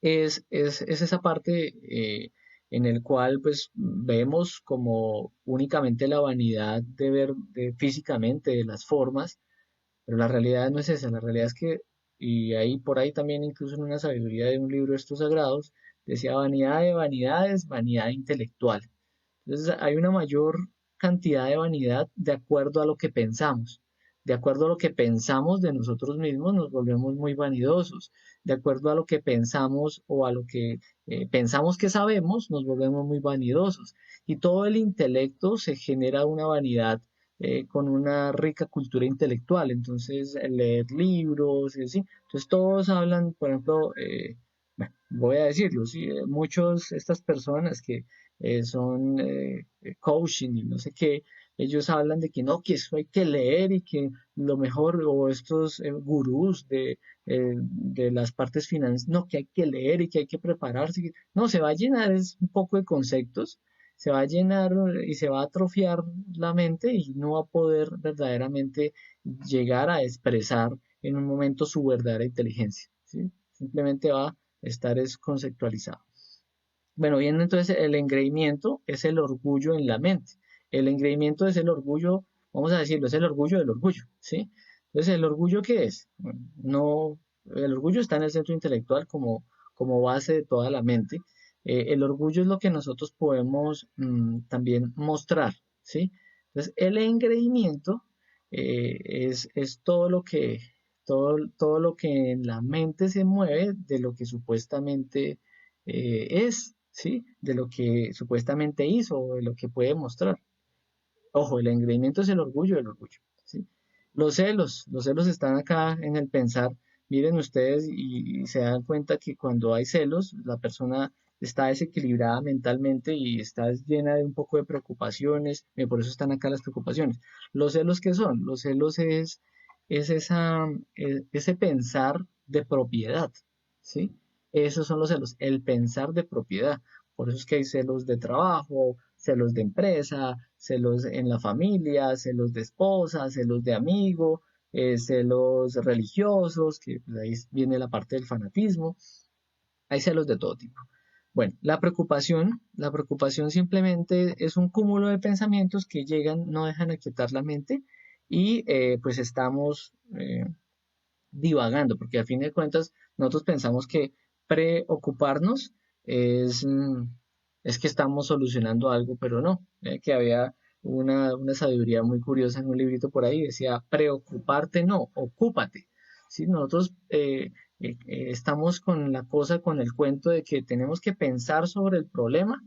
es esa parte en el cual pues vemos como únicamente la vanidad de ver físicamente de las formas, pero la realidad no es esa, la realidad es que, y ahí por ahí también incluso en una sabiduría de un libro de estos sagrados, decía vanidad de vanidades, vanidad intelectual. Entonces hay una mayor cantidad de vanidad de acuerdo a lo que pensamos. De acuerdo a lo que pensamos de nosotros mismos, nos volvemos muy vanidosos. De acuerdo a lo que pensamos o a lo que pensamos que sabemos, nos volvemos muy vanidosos. Y todo el intelecto se genera una vanidad con una rica cultura intelectual. Entonces, leer libros y así. Entonces, todos hablan, por ejemplo, bueno, voy a decirlo, ¿sí? Muchos, estas personas que son coaching y no sé qué, ellos hablan de que no, que eso hay que leer y que lo mejor, o estos gurús de las partes financieras, no, que hay que leer y que hay que prepararse. No, se va a llenar es un poco de conceptos, se va a llenar y se va a atrofiar la mente y no va a poder verdaderamente llegar a expresar en un momento su verdadera inteligencia, ¿sí? Simplemente va a estar es conceptualizado. Bueno, bien, entonces el engreimiento es el orgullo en la mente. El engreimiento es el orgullo, vamos a decirlo, es el orgullo del orgullo, ¿sí? Entonces, ¿el orgullo qué es? Bueno, no, el orgullo está en el centro intelectual como base de toda la mente. El orgullo es lo que nosotros podemos también mostrar, ¿sí? Entonces, el engreimiento es todo lo que en la mente se mueve de lo que supuestamente es, ¿sí? De lo que supuestamente hizo o de lo que puede mostrar. Ojo, el engreimiento es el orgullo, ¿sí? Los celos están acá en el pensar. Miren ustedes y se dan cuenta que cuando hay celos, la persona está desequilibrada mentalmente y está llena de un poco de preocupaciones, por eso están acá las preocupaciones. ¿Los celos qué son? Los celos es ese pensar de propiedad, ¿sí? Esos son los celos, el pensar de propiedad. Por eso es que hay celos de trabajo, celos de empresa, celos en la familia, celos de esposa, celos de amigo, celos religiosos, que pues, ahí viene la parte del fanatismo. Hay celos de todo tipo. Bueno, la preocupación simplemente es un cúmulo de pensamientos que llegan, no dejan aquietar la mente y pues estamos divagando, porque al fin de cuentas nosotros pensamos que preocuparnos es, es que estamos solucionando algo, pero no, que había una sabiduría muy curiosa en un librito por ahí, decía, preocuparte no, ocúpate. ¿Sí? Nosotros estamos con la cosa, con el cuento de que tenemos que pensar sobre el problema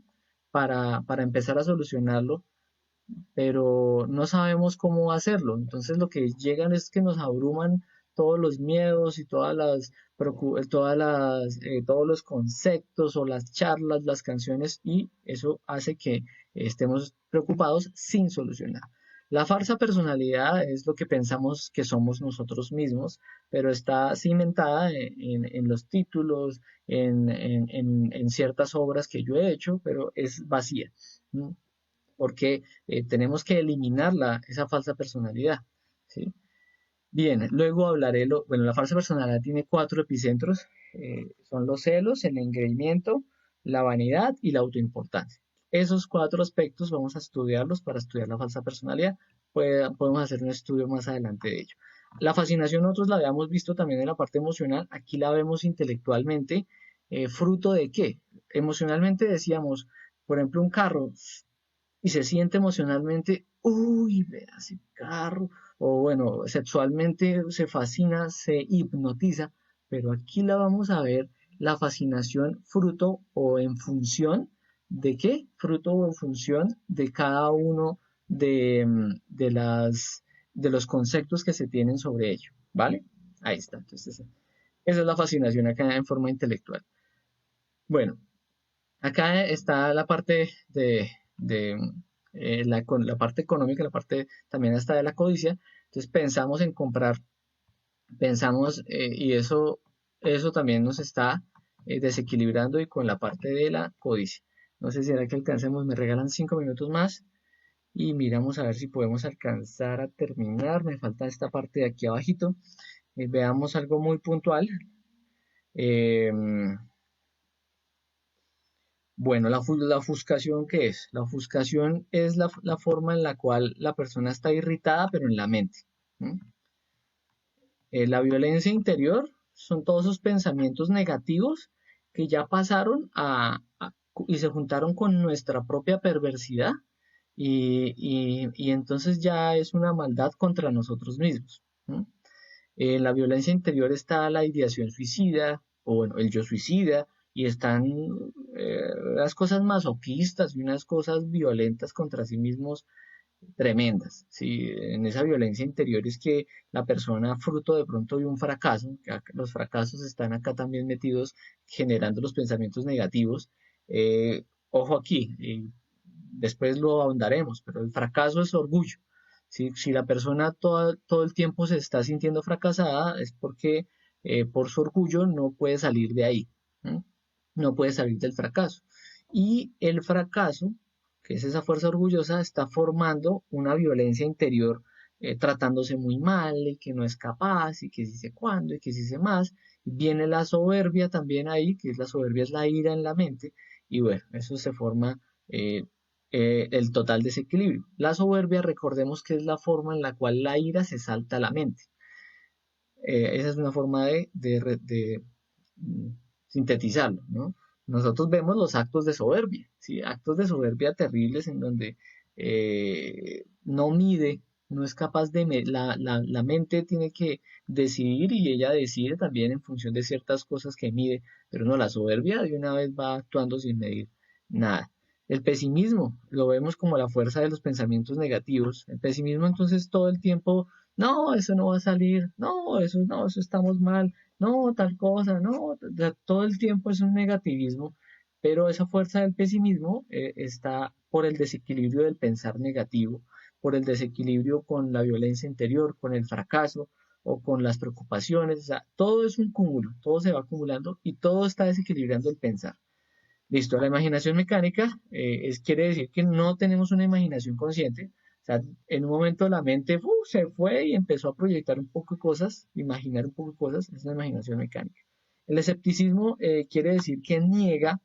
para empezar a solucionarlo, pero no sabemos cómo hacerlo. Entonces lo que llegan es que nos abruman todos los miedos y todos los conceptos o las charlas, las canciones, y eso hace que estemos preocupados sin solucionar. La falsa personalidad es lo que pensamos que somos nosotros mismos, pero está cimentada en los títulos, en ciertas obras que yo he hecho, pero es vacía. ¿No? Porque tenemos que eliminar esa falsa personalidad, ¿sí? Bien, luego hablaré, bueno, la falsa personalidad tiene cuatro epicentros, son los celos, el engreimiento, la vanidad y la autoimportancia. Esos cuatro aspectos vamos a estudiarlos para estudiar la falsa personalidad. Podemos hacer un estudio más adelante de ello. La fascinación nosotros la habíamos visto también en la parte emocional, aquí la vemos intelectualmente, fruto de qué. Emocionalmente decíamos, por ejemplo, un carro, y se siente emocionalmente, uy, vea ese carro, o bueno, sexualmente se fascina, se hipnotiza, pero aquí la vamos a ver la fascinación fruto o en función de qué, fruto o en función de cada uno de los conceptos que se tienen sobre ello, ¿vale? Ahí está, entonces esa es la fascinación acá en forma intelectual. Bueno, acá está la parte la parte económica, la parte también está de la codicia. Entonces pensamos en comprar, pensamos, y eso también nos está desequilibrando y con la parte de la codicia. No sé si era que alcancemos, me regalan 5 minutos más y miramos a ver si podemos alcanzar a terminar. Me falta esta parte de aquí abajito. Veamos algo muy puntual. Eh, Bueno, la ofuscación, ¿qué es? La ofuscación es la forma en la cual la persona está irritada, pero en la mente. ¿Mm? La violencia interior son todos esos pensamientos negativos que ya pasaron y se juntaron con nuestra propia perversidad y entonces ya es una maldad contra nosotros mismos. ¿Mm? En la violencia interior está la ideación suicida, o bueno, el yo suicida, y están las cosas masoquistas y unas cosas violentas contra sí mismos tremendas. ¿Sí? En esa violencia interior es que la persona, fruto de pronto de un fracaso, que los fracasos están acá también metidos generando los pensamientos negativos. Ojo aquí, después lo ahondaremos, pero el fracaso es orgullo. ¿Sí? Si la persona todo el tiempo se está sintiendo fracasada, es porque por su orgullo no puede salir de ahí. ¿Mm? No puede salir del fracaso. Y el fracaso, que es esa fuerza orgullosa, está formando una violencia interior, tratándose muy mal y que no es capaz y que sí sé cuándo y que sí sé más. Viene la soberbia también ahí, que es la soberbia, es la ira en la mente, y bueno, eso se forma eh, el total desequilibrio. La soberbia, recordemos que es la forma en la cual la ira se salta a la mente. Esa es una forma de sintetizarlo, ¿no? Nosotros vemos los actos de soberbia, ¿sí? Actos de soberbia terribles en donde no mide, no es capaz de... La mente tiene que decidir y ella decide también en función de ciertas cosas que mide, pero no, la soberbia de una vez va actuando sin medir nada. El pesimismo lo vemos como la fuerza de los pensamientos negativos. El pesimismo entonces todo el tiempo, no, eso no va a salir, no, eso estamos mal, no, tal cosa, no, todo el tiempo es un negativismo, pero esa fuerza del pesimismo está por el desequilibrio del pensar negativo, por el desequilibrio con la violencia interior, con el fracaso o con las preocupaciones, o sea, todo es un cúmulo, todo se va acumulando y todo está desequilibrando el pensar. Listo, la imaginación mecánica quiere decir que no tenemos una imaginación consciente. O sea, en un momento la mente se fue y empezó a proyectar un poco de cosas, imaginar un poco de cosas, es la imaginación mecánica. El escepticismo quiere decir que niega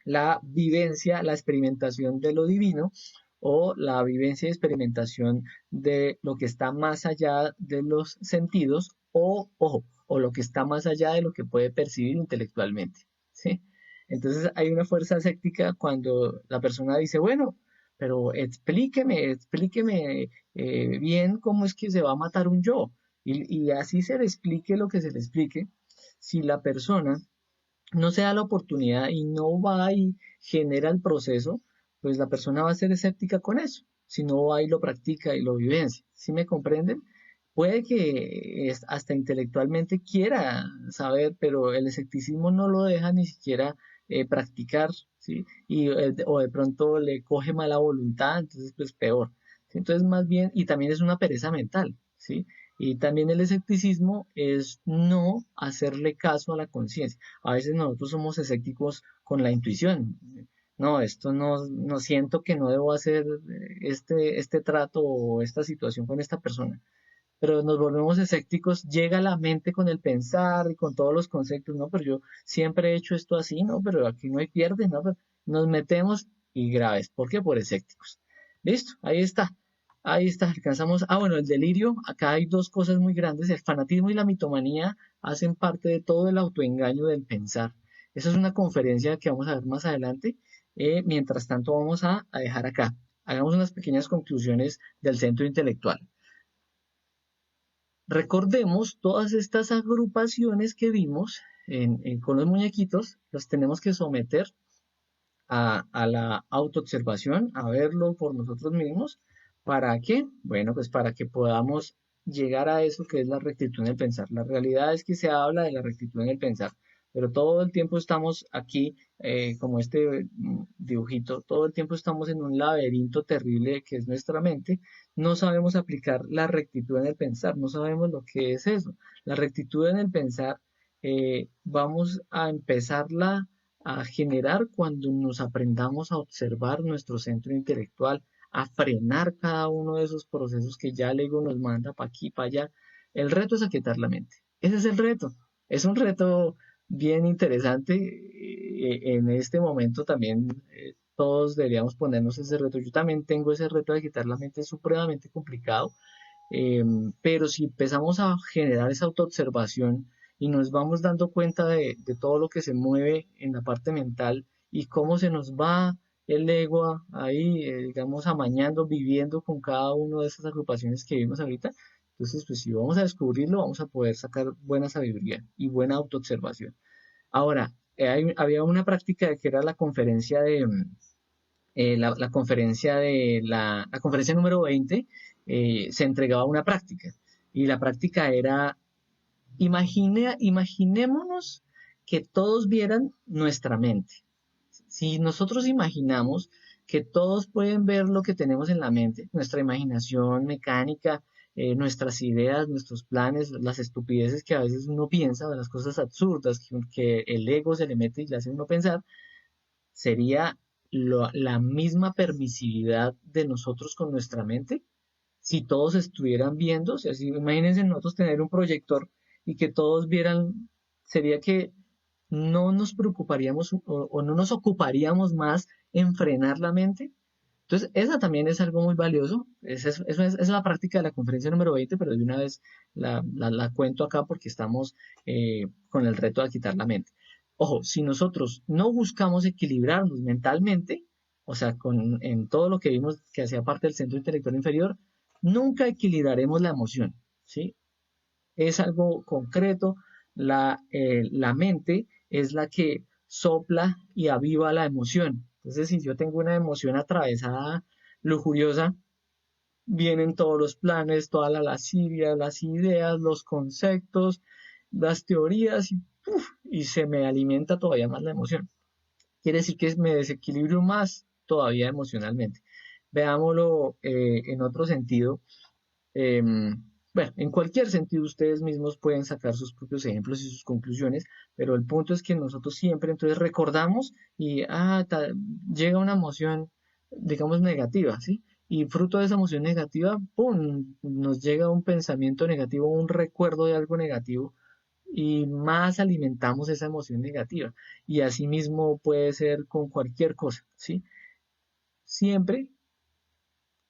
la vivencia, la experimentación de lo divino o la vivencia y experimentación de lo que está más allá de los sentidos o, ojo, o lo que está más allá de lo que puede percibir intelectualmente. ¿Sí? Entonces hay una fuerza escéptica cuando la persona dice, bueno, pero explíqueme bien cómo es que se va a matar un yo. Y así se le explique lo que se le explique, si la persona no se da la oportunidad y no va y genera el proceso, pues la persona va a ser escéptica con eso. Si no va y lo practica y lo vivencia. ¿Sí me comprenden? Puede que hasta intelectualmente quiera saber, pero el escepticismo no lo deja ni siquiera practicar, ¿sí? O de pronto le coge mala voluntad, entonces pues peor. ¿Sí? Entonces más bien, y también es una pereza mental, ¿sí? Y también el escepticismo es no hacerle caso a la conciencia. A veces nosotros somos escépticos con la intuición. No, esto no siento que no debo hacer este trato o esta situación con esta persona, pero nos volvemos escépticos, llega a la mente con el pensar y con todos los conceptos, no, pero yo siempre he hecho esto así, no, pero aquí no hay pierde, no, pero nos metemos y graves. ¿Por qué? Por escépticos. Listo, ahí está, alcanzamos. Ah, bueno, el delirio, acá hay dos cosas muy grandes, el fanatismo y la mitomanía hacen parte de todo el autoengaño del pensar. Esa es una conferencia que vamos a ver más adelante. Mientras tanto, vamos a dejar acá. Hagamos unas pequeñas conclusiones del centro intelectual. Recordemos todas estas agrupaciones que vimos con los muñequitos, las tenemos que someter a la autoobservación, a verlo por nosotros mismos. ¿Para qué? Bueno, pues para que podamos llegar a eso que es la rectitud en el pensar. La realidad es que se habla de la rectitud en el pensar, pero todo el tiempo estamos aquí, como este dibujito, todo el tiempo estamos en un laberinto terrible que es nuestra mente. No sabemos aplicar la rectitud en el pensar, no sabemos lo que es eso. La rectitud en el pensar, vamos a empezarla a generar cuando nos aprendamos a observar nuestro centro intelectual, a frenar cada uno de esos procesos que ya el ego nos manda para aquí, para allá. El reto es aquietar la mente. Ese es el reto. Es un reto bien interesante. En este momento también todos deberíamos ponernos ese reto. Yo también tengo ese reto de quitar la mente, es supremamente complicado, eh, pero si empezamos a generar esa autoobservación y nos vamos dando cuenta de todo lo que se mueve en la parte mental y cómo se nos va el ego ahí, digamos, amañando, viviendo con cada una de esas agrupaciones que vimos ahorita, entonces, pues si vamos a descubrirlo, vamos a poder sacar buena sabiduría y buena autoobservación. Ahora, había una práctica que era la conferencia la conferencia la conferencia número 20 se entregaba una práctica y la práctica era imaginémonos que todos vieran nuestra mente. Si nosotros imaginamos que todos pueden ver lo que tenemos en la mente, nuestra imaginación mecánica, nuestras ideas, nuestros planes, las estupideces que a veces uno piensa, o las cosas absurdas que el ego se le mete y le hace uno pensar, sería la misma permisividad de nosotros con nuestra mente si todos estuvieran viendo, o sea, si, imagínense nosotros tener un proyector y que todos vieran, sería que no nos preocuparíamos o no nos ocuparíamos más en frenar la mente. Entonces, esa también es algo muy valioso. Esa es la práctica de la conferencia número 20, pero de una vez la cuento acá porque estamos con el reto de quitar la mente. Ojo, si nosotros no buscamos equilibrarnos mentalmente, o sea, en todo lo que vimos que hacía parte del centro intelectual inferior, nunca equilibraremos la emoción, ¿sí? Es algo concreto. La mente es la que sopla y aviva la emoción. Entonces, si yo tengo una emoción atravesada, lujuriosa, vienen todos los planes, toda la lascivia, las ideas, los conceptos, las teorías, y se me alimenta todavía más la emoción. Quiere decir que me desequilibro más todavía emocionalmente. Veámoslo en otro sentido. Bueno, en cualquier sentido ustedes mismos pueden sacar sus propios ejemplos y sus conclusiones, pero el punto es que nosotros siempre entonces recordamos y llega una emoción, digamos, negativa, ¿sí? Y fruto de esa emoción negativa, ¡pum!, nos llega un pensamiento negativo, un recuerdo de algo negativo y más alimentamos esa emoción negativa. Y así mismo puede ser con cualquier cosa, ¿sí? Siempre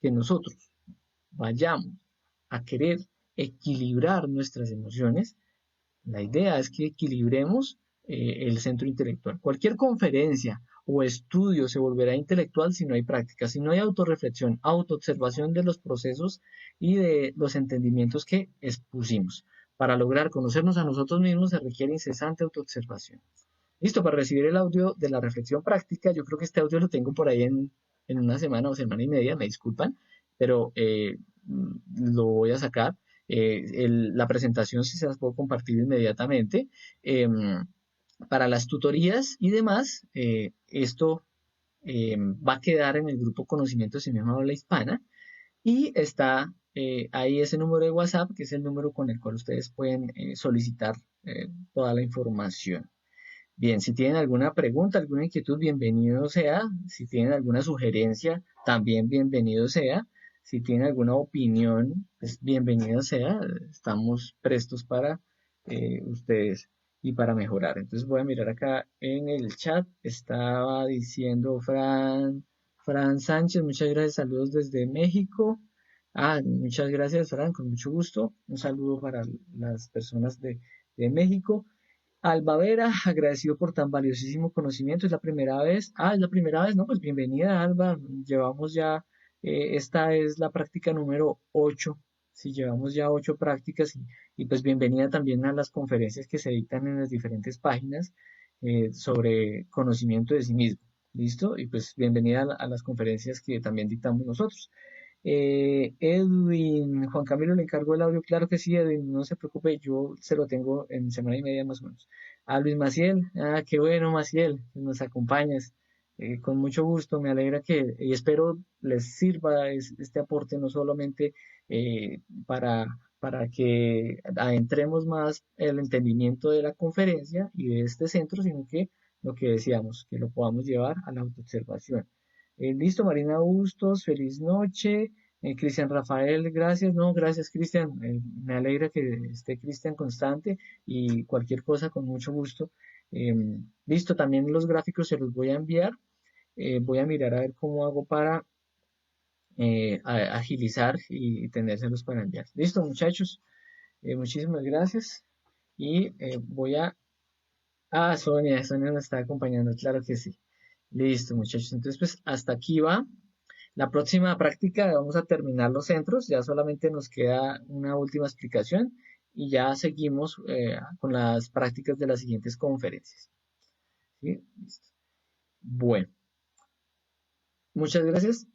que nosotros vayamos a querer equilibrar nuestras emociones, la idea es que equilibremos el centro intelectual. Cualquier conferencia o estudio se volverá intelectual si no hay práctica, si no hay autorreflexión, autoobservación de los procesos y de los entendimientos que expusimos. Para lograr conocernos a nosotros mismos se requiere incesante autoobservación. Listo, para recibir el audio de la reflexión práctica, yo creo que este audio lo tengo por ahí en una semana o semana y media, me disculpan, pero lo voy a sacar. La presentación sí se las puedo compartir inmediatamente. Para las tutorías y demás, esto va a quedar en el grupo Conocimientos en Misma Habla Hispana y está ahí ese número de WhatsApp, que es el número con el cual ustedes pueden solicitar toda la información. Bien, si tienen alguna pregunta, alguna inquietud, bienvenido sea. Si tienen alguna sugerencia, también bienvenido sea. Si tienen alguna opinión, pues bienvenido sea. Estamos prestos para ustedes y para mejorar. Entonces voy a mirar acá en el chat. Estaba diciendo Fran Sánchez, muchas gracias, saludos desde México. Muchas gracias, Fran, con mucho gusto. Un saludo para las personas de México. Alba Vera, agradecido por tan valiosísimo conocimiento. Es la primera vez. Es la primera vez, ¿no? Pues bienvenida, Alba. Llevamos ya, esta es la práctica número 8. Sí, llevamos ya 8 prácticas y pues bienvenida también a las conferencias que se dictan en las diferentes páginas sobre conocimiento de sí mismo. ¿Listo? Y pues bienvenida a las conferencias que también dictamos nosotros. Edwin, Juan Camilo le encargó el audio, claro que sí, Edwin, no se preocupe, yo se lo tengo en semana y media más o menos. A Luis Maciel, qué bueno Maciel, que nos acompañas, con mucho gusto, me alegra y espero les sirva este aporte no solamente para que adentremos más el entendimiento de la conferencia y de este centro, sino que lo que decíamos, que lo podamos llevar a la autoobservación. Listo, Marina Bustos, feliz noche. Cristian Rafael, gracias. No, gracias, Cristian. Me alegra que esté Cristian constante y cualquier cosa con mucho gusto. Listo, también los gráficos se los voy a enviar. Voy a mirar a ver cómo hago para agilizar y tenérselos para enviar. Listo, muchachos. Muchísimas gracias. Y voy a... Sonia nos está acompañando, claro que sí. Listo, muchachos. Entonces, pues hasta aquí va. La próxima práctica vamos a terminar los centros, ya solamente nos queda una última explicación y ya seguimos con las prácticas de las siguientes conferencias. ¿Sí? Listo. Bueno, muchas gracias.